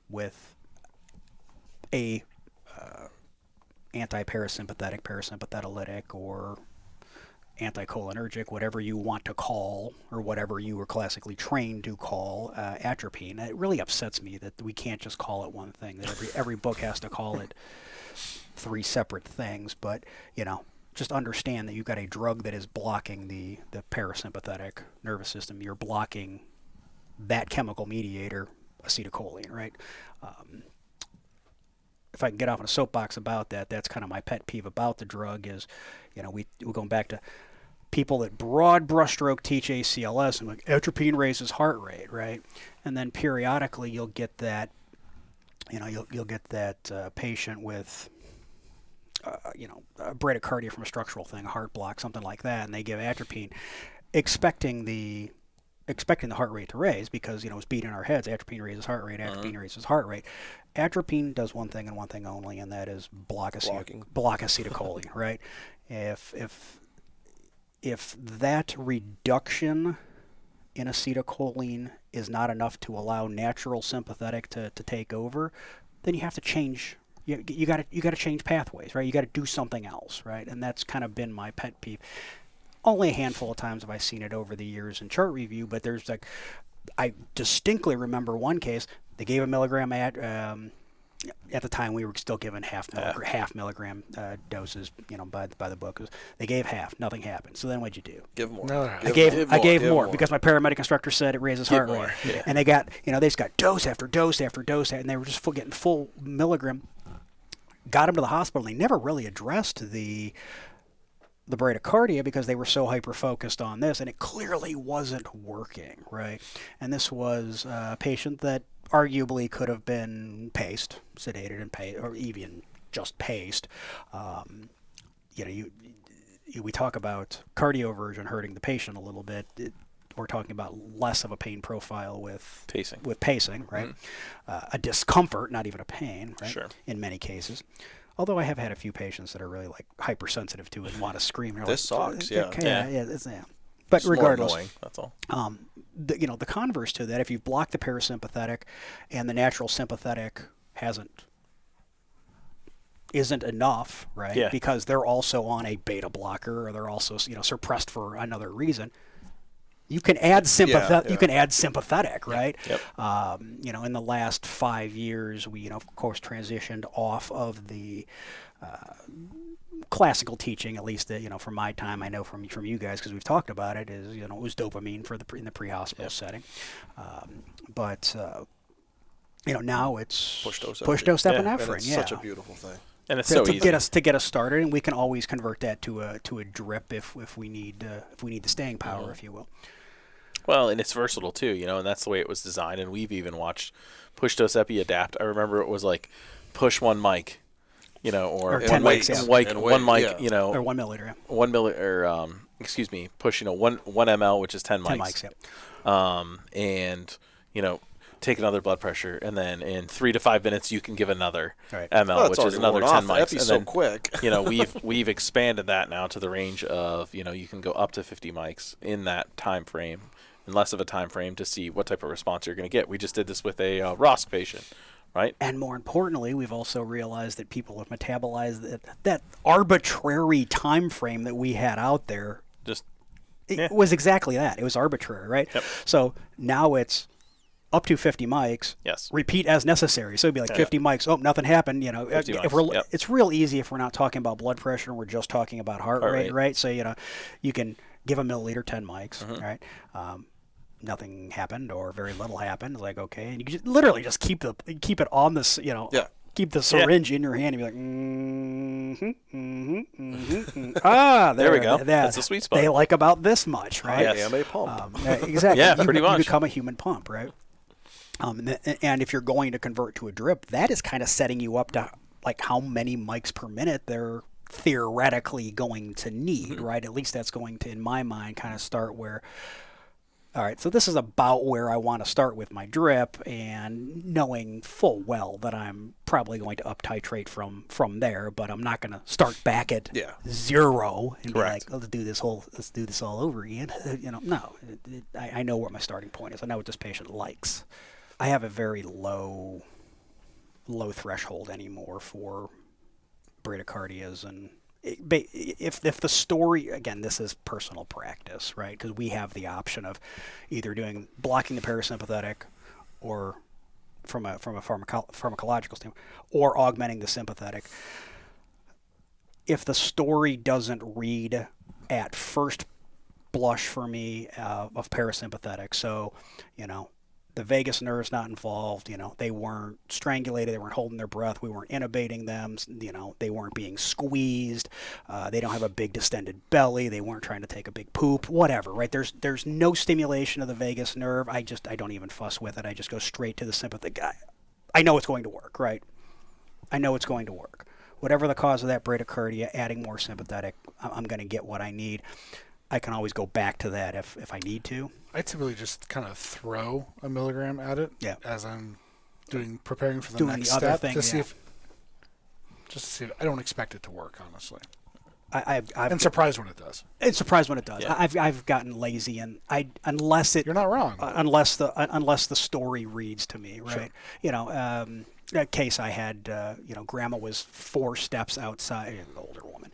with a anti-parasympathetic, parasympathetolytic, or anticholinergic, whatever you want to call, or whatever you were classically trained to call atropine. It really upsets me that we can't just call it one thing, that every book has to call it 3 separate things. But, just understand that you've got a drug that is blocking the parasympathetic nervous system. You're blocking that chemical mediator, acetylcholine, right? If I can get off on a soapbox about that, that's kind of my pet peeve about the drug is, we're going back to people that broad brushstroke teach ACLS and like atropine raises heart rate, right? And then periodically you'll get that, you'll get that patient with, bradycardia from a structural thing, a heart block, something like that, and they give atropine, expecting the heart rate to raise because, it's beat in our heads. Atropine raises heart rate. Atropine raises heart rate. Atropine does one thing and one thing only, and that is block acetylcholine, right? If that reduction in acetylcholine is not enough to allow natural sympathetic to take over, then you have to change. You got to change pathways, right? You got to do something else, right? And that's kind of been my pet peeve. Only a handful of times have I seen it over the years in chart review, but there's I distinctly remember one case. They gave a milligram at the time we were still given half milligram doses, by the book. They gave half, nothing happened. So then what'd you do? Give more. Another half. I gave more because my paramedic instructor said it raises heart rate, Yeah. and they got they just got dose after dose after dose, and they were just getting full milligram. Got them to the hospital. And they never really addressed the bradycardia because they were so hyper-focused on this, and it clearly wasn't working, right? And this was a patient that arguably could have been paced, sedated and paced, or even just paced. We talk about cardioversion hurting the patient a little bit. We're talking about less of a pain profile with pacing, right? A discomfort, not even a pain, right? Sure. In many cases. Although I have had a few patients that are really hypersensitive to it and want to scream. This sucks, yeah. Yeah. But It's more regardless, annoying, that's all. the converse to that, if you block the parasympathetic and the natural sympathetic isn't enough, right? Yeah. Because they're also on a beta blocker, or they're also suppressed for another reason. You can add sympathetic. Yeah. You can add sympathetic, right? Yep. In the last 5 years, we of course transitioned off of the classical teaching, at least from my time. I know from you guys because we've talked about it. Is it was dopamine in the pre-hospital setting, but now it's Push dose epinephrine. And it's such a beautiful thing. And it's so to easy. get us started, and we can always convert that to a drip if we need the staying power, if you will. Well, and it's versatile too, and that's the way it was designed. And we've even watched push dose epi adapt. I remember it was like push 1 mic, or 10 mics, yeah. And one mic, yeah. Or 1 milliliter. Yeah. 1 milliliter, push, 1 ml, which is 10 mics. 10 mics, yeah. And, take another blood pressure, and then in 3 to 5 minutes you can give another Right. ml, Well, which is another 10 mics. Epi's And so then, quick. we've expanded that now to the range of, you can go up to 50 mics in that time frame, in less of a time frame, to see what type of response you're going to get. We just did this with a ROSC patient, right? And more importantly, we've also realized that people have metabolized that arbitrary time frame that we had out there. Just It was exactly that. It was arbitrary, right? Yep. So now it's up to 50 mics. Yes. Repeat as necessary. So it'd be like 50 mics. Oh, nothing happened. 50 if mics, we're, yep. it's real easy if we're not talking about blood pressure and we're just talking about heart rate, right? So you can give a milliliter 10 mics, right? Nothing happened or very little happened. It's like, okay, and you can literally just keep it on this, keep the syringe in your hand and be like, there we go. That's the sweet spot. They like about this much, right? I am a pump. Exactly. Yeah, pretty much. You become a human pump, right? And if you're going to convert to a drip, that is kind of setting you up to like how many mics per minute they're theoretically going to need, right? At least that's going to, in my mind, kind of start where, all right, so this is about where I want to start with my drip, and knowing full well that I'm probably going to up titrate from there, but I'm not going to start back at 0 and be like, let's do this all over again. No, I know where my starting point is. I know what this patient likes. I have a very low threshold anymore for bradycardias, and if the story, again, this is personal practice, right? Because we have the option of either blocking the parasympathetic, or from a pharmacological standpoint, or augmenting the sympathetic. If the story doesn't read at first blush for me of parasympathetic, so the vagus nerve's not involved. They weren't strangulated. They weren't holding their breath. We weren't intubating them. They weren't being squeezed. They don't have a big distended belly. They weren't trying to take a big poop. Whatever, right? There's no stimulation of the vagus nerve. I don't even fuss with it. I just go straight to the sympathetic. I know it's going to work, right? I know it's going to work. Whatever the cause of that bradycardia, adding more sympathetic, I'm going to get what I need. I can always go back to that if I need to. I typically just kind of throw a milligram at it as I'm preparing for the next other step thing, to see if I don't expect it to work, honestly. I've I'm surprised when it does. It's surprised when it does. Yeah. I've gotten lazy, and unless You're not wrong. Unless the story reads to me, right? Sure. A case I had, Grandma was 4 steps outside, an older woman,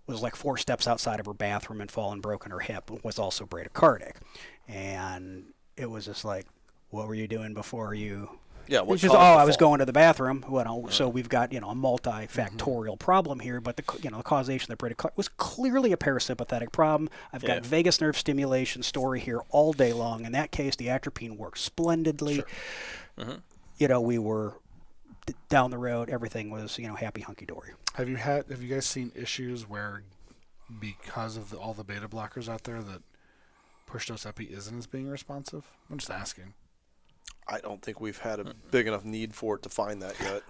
was like 4 steps outside of her bathroom and fallen, broken her hip, was also bradycardic. And it was just like, what were you doing before you... Yeah, what just, I was going to the bathroom. So we've got, a multifactorial problem here, but the causation of the bradycardia was clearly a parasympathetic problem. I've got vagus nerve stimulation story here all day long. In that case, the atropine worked splendidly. Sure. We were down the road. Everything was, happy hunky-dory. Have you guys seen issues where, because of all the beta blockers out there, that push-dose epi isn't as being responsive? I'm just asking. I don't think we've had a big enough need for it to find that yet.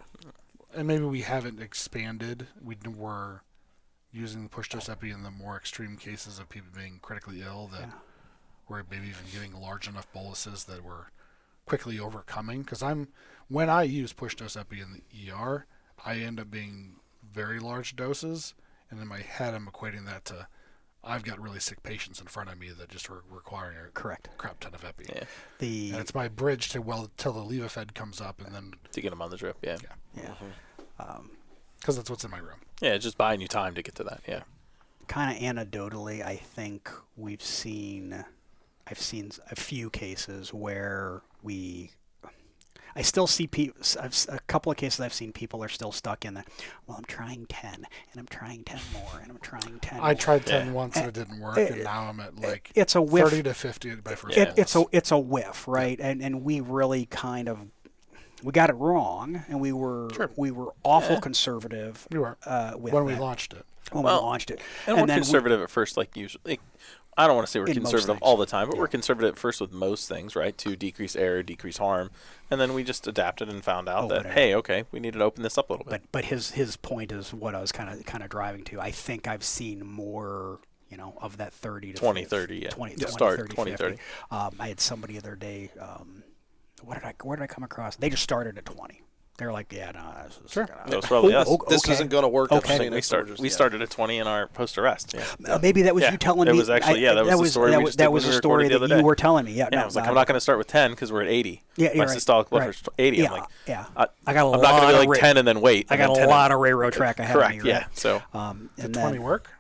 And maybe we haven't expanded. We're using the push-dose epi in the more extreme cases of people being critically ill that we're maybe even giving large enough boluses that we're quickly overcoming. Because when I use push-dose epi in the ER, I end up being very large doses, and in my head I'm equating that to I've got really sick patients in front of me that just are requiring a crap ton of epi. Yeah. And it's my bridge till the Levofed comes up, and then to get them on the drip. Yeah. Because that's what's in my room. Yeah, it's just buying you time to get to that. Yeah. Kind of anecdotally, I think I've seen a few cases where I still see people. A couple of cases I've seen people are still stuck in the. Well, I'm trying 10, and I'm trying 10 more, and I'm trying 10. I tried 10 once and it didn't work, and now I'm at it's a whiff. 30 to 50 by first. It's a whiff, right? And we really we got it wrong, and we were awful conservative. We were with when we that. launched it. When we launched it, and we're conservative at first, like usually. I don't want to say we're conservative all the time, but we're conservative at first with most things, right? To decrease error, decrease harm, and then we just adapted and found out that hey, okay, we needed to open this up a little bit. But his point is what I was kind of driving to. I think I've seen more, of that 30 to 20, 30, yeah. 20, Start 30, 20, 50. 30. I had somebody the other day. Where did I come across? They just started at 20. They're like, yeah, no, this is Sure. That was probably us. This okay. isn't going to work. Okay. I've seen We it, so we're we just- started at 20 in our post-arrest. Yeah. Maybe that was Yeah, you telling it me. was actually- yeah, that was the story we just did that when was we the recorded story the that other you day. were telling me. Yeah, Yeah, no, I was like, no, I'm not going to start with 10 because we're at 80. Yeah, you're My right, systolic blood right. pressure's 80. Yeah, I'm like, yeah. I'm I got a not lot going to of be like 10 and then wait. I got a lot of railroad track ahead Correct. of me. Right? Yeah. So And Did then, 20 work?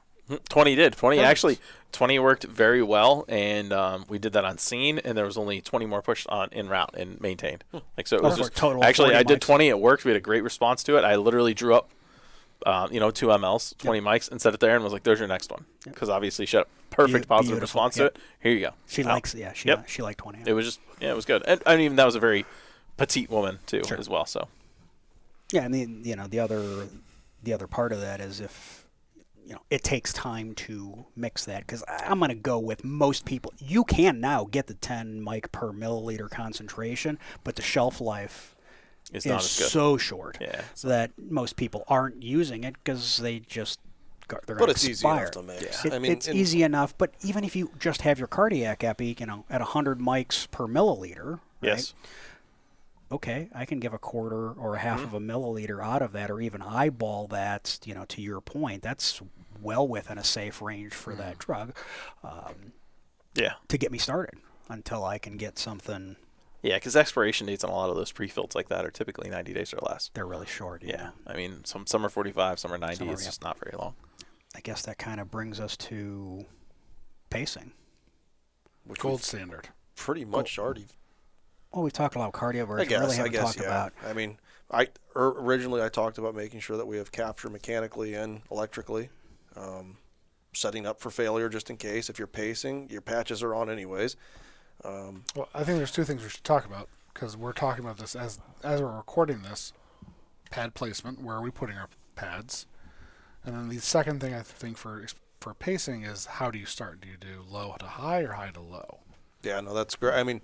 20 did. 20 Perfect. actually. 20 worked very well, and we did that on scene, and there was only 20 more pushed on en route and maintained. Like so, it was for a just total of actually 40 I did mics. 20. It worked. We had a great response to it. I literally drew up, 2 mLs, 20 mics, and set it there, and was like, "There's your next one," because obviously she had a perfect positive Beautiful, response yep. to it. Here you go. She Out. likes. Yeah, she Yep. she liked 20. It was just it was good, and I mean that was a very petite woman too Sure. as well. So Yeah, and the other part of that is if it takes time to mix that, because I'm going to go with most people. You can now get the 10 mic per milliliter concentration, but the shelf life it's is not as good. so short Yeah. that most people aren't using it because they just they're But going it's to easy expire. enough to mix. It- I mean, it's easy enough, but even if you just have your cardiac epi, at 100 mics per milliliter, right? Yes. Okay, I can give a quarter or a half Mm-hmm. of a milliliter out of that, or even eyeball that, to your point. That's well within a safe range for that drug Yeah. to get me started until I can get something. Yeah, because expiration dates on a lot of those pre-fills like that are typically 90 days or less. They're really short. Yeah. I mean, some are 45, some are 90. Some are, It's yeah. just not very long. I guess that kind of brings us to pacing. which Gold we've standard. pretty much already. Well, we've talked about cardio, but I guess. really I haven't guess. talked Yeah. about. I mean, originally I talked about making sure that we have capture mechanically and electrically, setting up for failure just in case. If you're pacing, your patches are on anyways. Well, I think there's two things we should talk about because we're talking about this as we're recording this. Pad placement. Where are we putting our pads? And then the second thing I think for pacing is how do you start? Do you do low to high or high to low? Yeah, no, that's great. I mean,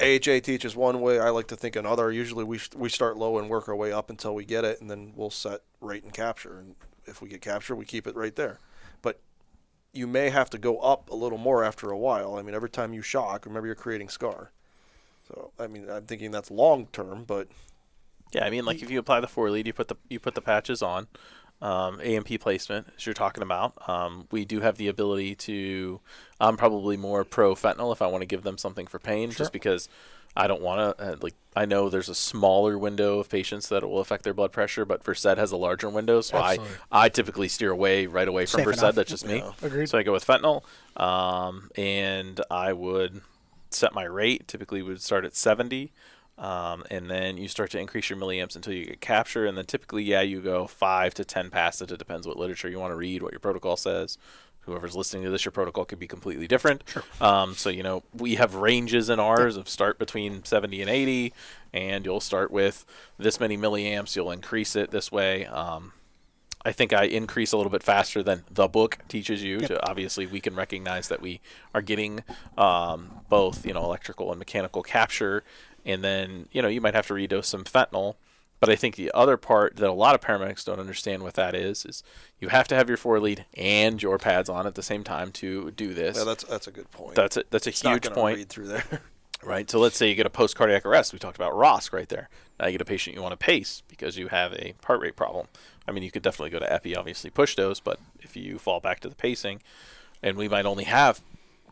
AHA teaches one way. I like to think another. Usually we start low and work our way up until we get it, and then we'll set rate and capture. And if we get capture, we keep it right there. But you may have to go up a little more after a while. I mean, every time you shock, remember you're creating scar. So, I mean, I'm thinking that's long term, but Yeah, I mean, like if you apply the 4 lead, you put the patches on. AMP placement, as you're talking about. We do have the ability to. I'm probably more pro fentanyl if I want to give them something for pain, Sure. just because I don't want to. I know there's a smaller window of patients that it will affect their blood pressure, but Versed has a larger window, so Absolutely. I typically steer right away from Safe Versed. enough. That's just me. Yeah. Agreed. So I go with fentanyl, and I would set my rate. Typically, would start at 70. And then you start to increase your milliamps until you get capture, and then typically, you go 5 to 10 past it. It depends what literature you want to read, what your protocol says. Whoever's listening to this, your protocol could be completely different. Sure. So we have ranges in ours of start between 70 and 80, and you'll start with this many milliamps. You'll increase it this way. I think I increase a little bit faster than the book teaches you. To obviously, we can recognize that we are getting both, electrical and mechanical capture, and then you might have to redose some fentanyl. But I think the other part that a lot of paramedics don't understand what that is you have to have your 4 lead and your pads on at the same time to do this. yeah, that's a good point. That's a It's not huge gonna point. read through there. Right. So let's say you get a post-cardiac arrest. We talked about ROSC right there. Now you get a patient you want to pace because you have a heart rate problem. I mean, you could definitely go to epi, obviously push dose, but if you fall back to the pacing, and we might only have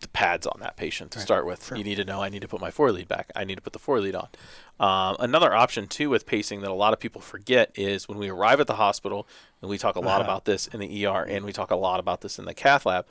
the pads on that patient to start with. Sure. You need to know I need to put my 4 lead back. I need to put the 4 lead on. Another option, too, with pacing that a lot of people forget is when we arrive at the hospital, and we talk a lot about this in the ER, and we talk a lot about this in the cath lab,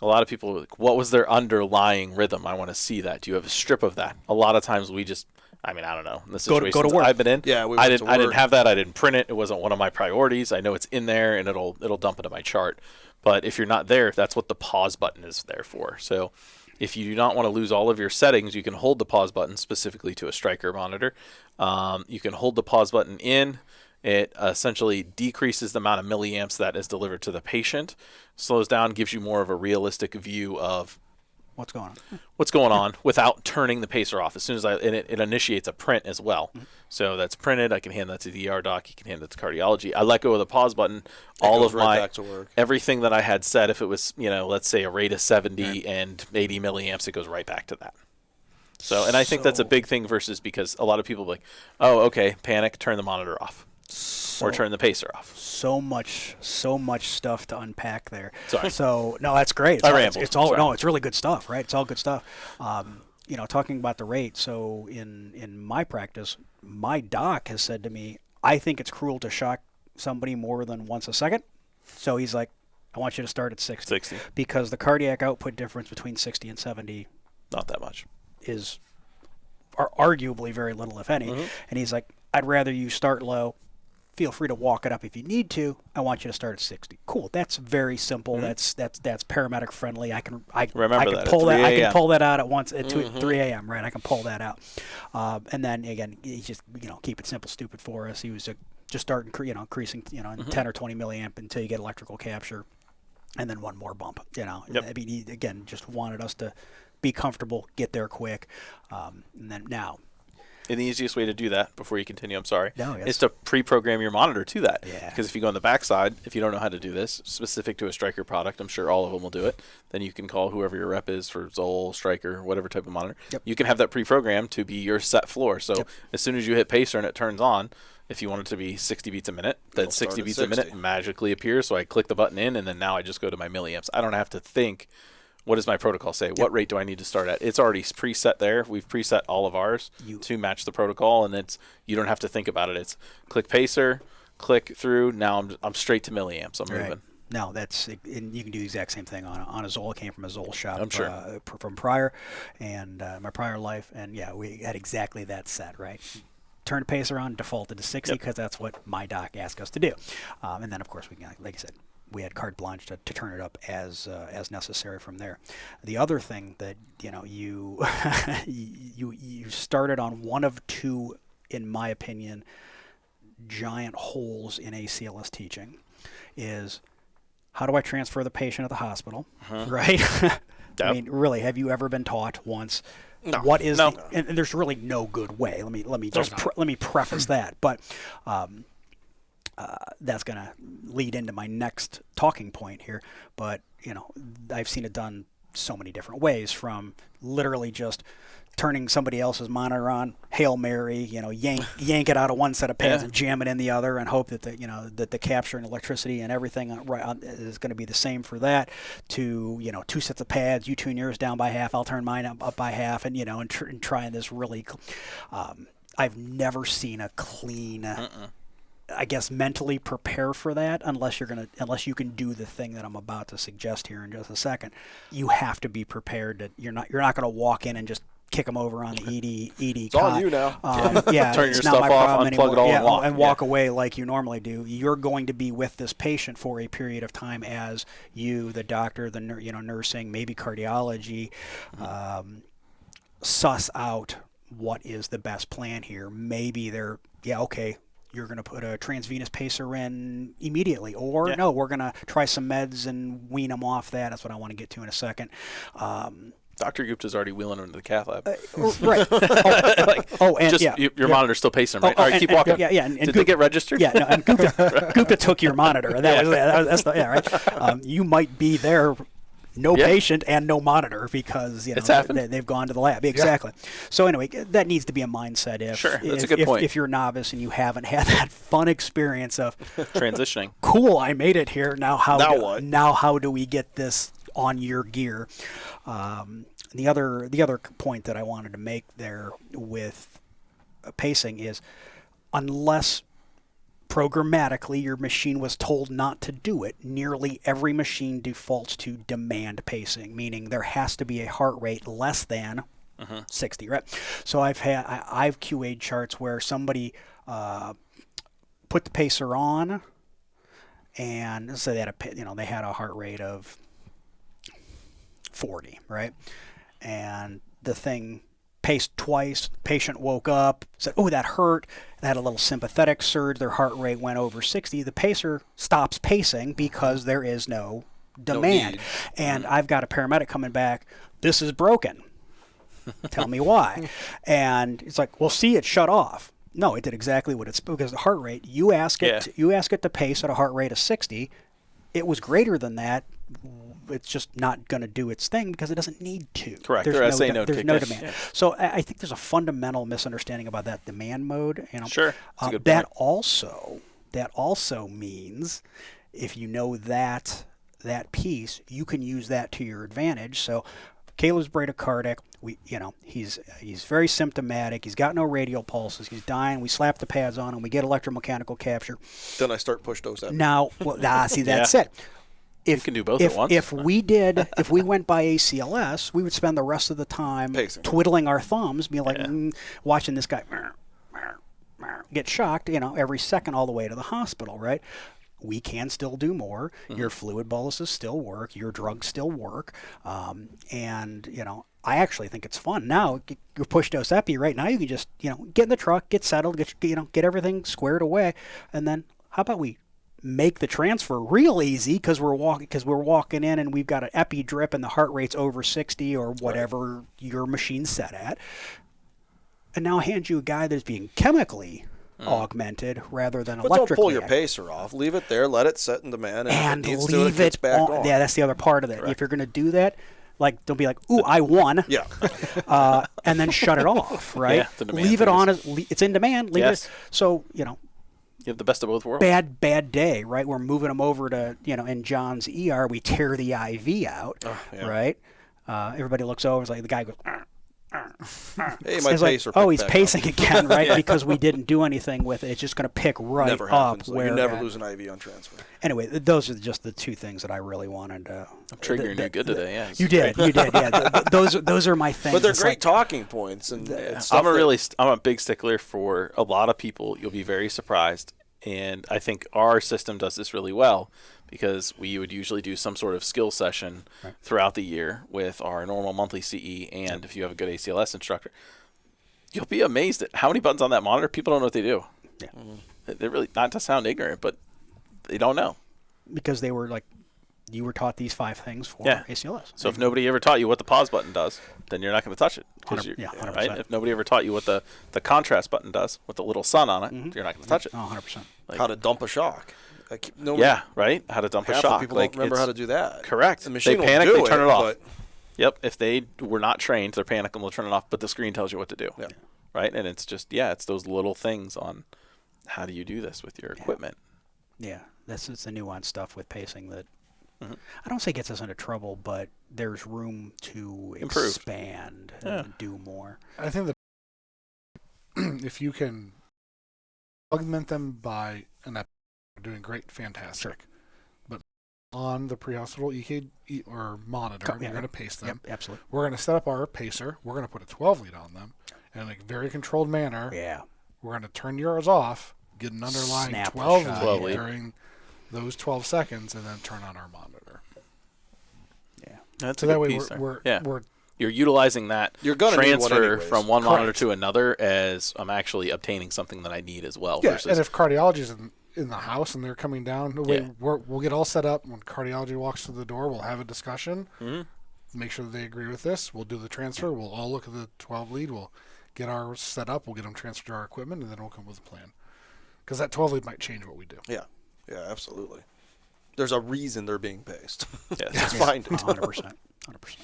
a lot of people are like, what was their underlying rhythm? I want to see that. Do you have a strip of that? A lot of times we just, I don't know. In the Go to situations work. I've been in, Yeah, we I went to didn't work. have that. I didn't print it. It wasn't one of my priorities. I know it's in there, and it'll dump into my chart. But if you're not there, that's what the pause button is there for. So if you do not want to lose all of your settings, you can hold the pause button specifically to a striker monitor. You can hold the pause button in. It essentially decreases the amount of milliamps that is delivered to the patient, slows down, gives you more of a realistic view of What's going on? what's going on without turning the pacer off. As soon as it initiates a print as well. So that's printed. I can hand that to the ER doc. You can hand it to cardiology. I let go of the pause button. All goes of right my back to work. everything that I had set, if it was let's say a rate of 70 and 80 milliamps, it goes right back to that. So, and I think that's a big thing versus because a lot of people are like, oh, okay, panic, turn the monitor off or turn the pacer off. So much stuff to unpack there. Sorry. So no, that's great. I rambled. It's all Sorry. no, it's really good stuff, right? It's all good stuff. Talking about the rate. So in my practice, my doc has said to me, I think it's cruel to shock somebody more than once a second. So he's like, I want you to start at 60. Because the cardiac output difference between 60 and 70 not that much is arguably very little, if any. And he's like, I'd rather you start low. Feel free to walk it up if you need to. I want you to start at 60. Cool. That's very simple. That's paramedic friendly. I can pull that out at once at 3 a.m. Right. I can pull that out. And then again, he just keep it simple, stupid for us. He was just start increasing 10 or 20 milliamp until you get electrical capture, and then one more bump. Yep. I mean, he again just wanted us to be comfortable, get there quick, and then now. And the easiest way to do that, before you continue, I'm sorry, yes. is to pre-program your monitor to that. Yeah. Because if you go on the backside, if you don't know how to do this, specific to a Stryker product, I'm sure all of them will do it, then you can call whoever your rep is for Zoll, Stryker, whatever type of monitor. Yep. You can have that pre-programmed to be your set floor. So as soon as you hit pacer and it turns on, if you want it to be 60 beats a minute, then 60 beats a minute magically appears. So I click the button in, and then now I just go to my milliamps. I don't have to think, what does my protocol say? What rate do I need to start at? It's already preset there. We've preset all of ours to match the protocol, and you don't have to think about it. It's click pacer, click through. Now I'm straight to milliamps. I'm moving. No, and you can do the exact same thing on a Zoll. It came from a Zoll shop. I'm sure. From prior, and my prior life, and we had exactly that set, right? Turned pacer on, defaulted to 60 because that's what my doc asked us to do, and then of course like I said, we had carte blanche to turn it up as necessary from there. The other thing that you you started on one of two, in my opinion, giant holes in ACLS teaching is how do I transfer the patient at the hospital, right? I mean, really, have you ever been taught once? No. What is and there's really no good way. Let me preface that, but. That's going to lead into my next talking point here. But, I've seen it done so many different ways, from literally just turning somebody else's monitor on, Hail Mary, yank it out of one set of pads and jam it in the other and hope that the capture and electricity and everything is going to be the same for that, to, two sets of pads, you tune yours down by half, I'll turn mine up by half, and, and trying this really, I've never seen a clean, I guess, mentally prepare for that unless you can do the thing that I'm about to suggest here in just a second. You have to be prepared that you're not going to walk in and just kick them over on the ED it's cot. On you now. Turn your it's stuff not my off, problem unplug anymore. it all, and walk. Away like you normally do. You're going to be with this patient for a period of time as you, the doctor, the nursing, maybe cardiology, suss out what is the best plan here. Maybe they're you're going to put a transvenous pacer in immediately, or no, we're going to try some meds and wean them off that. That's what I want to get to in a second. Dr. Gupta's already wheeling them to the cath lab. Right. Your monitor's still pacing, right? All right, keep walking. And Did they get registered? Yeah, no, and Gupta took your monitor. And that's right. You might be there. No patient and no monitor because they've gone to the lab. Exactly. Yeah. So anyway, that needs to be a mindset. That's a good point. If you're a novice and you haven't had that fun experience of transitioning, cool, I made it here. Now how do we get this on your gear? The other point that I wanted to make there with pacing is, unless programmatically your machine was told not to do it, nearly every machine defaults to demand pacing, meaning there has to be a heart rate less than 60, right? So I've QA'd charts where somebody put the pacer on, and say they had a heart rate of 40, right? And the thing paced twice, patient woke up, said, oh, that hurt. They had a little sympathetic surge, their heart rate went over 60. The pacer stops pacing because there is no demand. And I've got a paramedic coming back, this is broken. Tell me why. And it's like, well, see, it shut off. No, it did exactly what it's, because the heart rate, you ask it to pace at a heart rate of 60. It was greater than that, it's just not going to do its thing because it doesn't need to. Correct. There's Their no, SA de- node there's kicked no in. demand. Yeah. So I think there's a fundamental misunderstanding about that demand mode. Sure. That's a good That point. also means if you know that piece, you can use that to your advantage. So Caleb's bradycardic. He's very symptomatic. He's got no radial pulses. He's dying. We slap the pads on him. We get electromechanical capture. Then I start push dose epi. Now, see, that's it. You can do both at once. If we went by ACLS, we would spend the rest of the time Pacing. twiddling our thumbs, being like, watching this guy get shocked, every second all the way to the hospital, right? We can still do more. Your fluid boluses still work. Your drugs still work. And I actually think it's fun. Now, your push dose epi, right now you can just, get in the truck, get settled, get everything squared away. And then how about we make the transfer real easy because we're walking in and we've got an epi drip and the heart rate's over 60 or whatever your machine's set at. And now hand you a guy that's being chemically augmented rather than But electrically. don't pull your pacer off. Leave it there. Let it set in demand. And if it needs to, leave gets it back on. on. Yeah, that's the other part of it. Correct. If you're going to do that, don't be like, ooh, I won. Yeah. And then shut it off, right? Yeah, the demand leave it thing on. is- It's in demand. Leave Yes. it. So, You have the best of both worlds. bad day, right? We're moving them over to, in John's ER, we tear the IV out, yeah. right? Everybody looks over, it's like the guy goes, Hey, my it's like, pacer. oh, picked he's back up. pacing again, right? Because we didn't do anything with it. It's just going to pick right Never up happens. where You never at- lose an IV on transfer. Anyway, those are just the two things that I really wanted. I'm triggering you good today. Yeah, You did, yeah. Those are my things. But they're It's great like, talking points and stuff. I'm a big stickler for a lot of people. You'll be very surprised, and I think our system does this really well because we would usually do some sort of skill session throughout the year with our normal monthly CE, and if you have a good ACLS instructor, you'll be amazed at how many buttons on that monitor people don't know what they do. Yeah. They're really, not to sound ignorant, but they don't know. because they were like, you were taught these 5 things for Yeah. ACLS. So if nobody ever taught you what the pause button does, then you're not going to touch it. 100%. Right? If nobody ever taught you what the contrast button does with the little sun on it, you're not going to touch it. Oh, 100%. How to dump a shock. Yeah, right? How to dump a Half shock. of people don't remember how to do that. Correct. The machine They panic, will they do turn it off. but- Yep. If they were not trained, they're panicking, they'll turn it off, but the screen tells you what to do. Yeah. Right? And it's just, it's those little things on how do you do this with your equipment. Yeah, it's the nuanced stuff with pacing that I don't say gets us into trouble, but there's room to Improve. expand and do more. I think that if you can augment them by an epi, doing great, fantastic. Sure. But on the pre-hospital EKG or monitor, you're going to pace them. Yep, absolutely. We're going to set up our pacer. We're going to put a 12 lead on them in a very controlled manner. Yeah. We're going to turn yours off, get an underlying Snap 12 shot. 12 lead lead. during those 12 seconds, and then turn on our monitor. Yeah. That's So a that good way piece there. we're You're utilizing that You're gonna need one transfer anyways. from one monitor Correct. to another as I'm actually obtaining something that I need as well. yeah. Versus, And if cardiology is in the house and they're coming down, Yeah. we'll get all set up. When cardiology walks through the door, we'll have a discussion. Mhm. Make sure that they agree with this. We'll do the transfer. We'll all look at the 12 lead. We'll get ours set up. We'll get them transferred to our equipment, and then we'll come with a plan. Because that 12 lead might change what we do. Yeah, absolutely. There's a reason they're being paced. Yes. Just find it. 100%. 100%.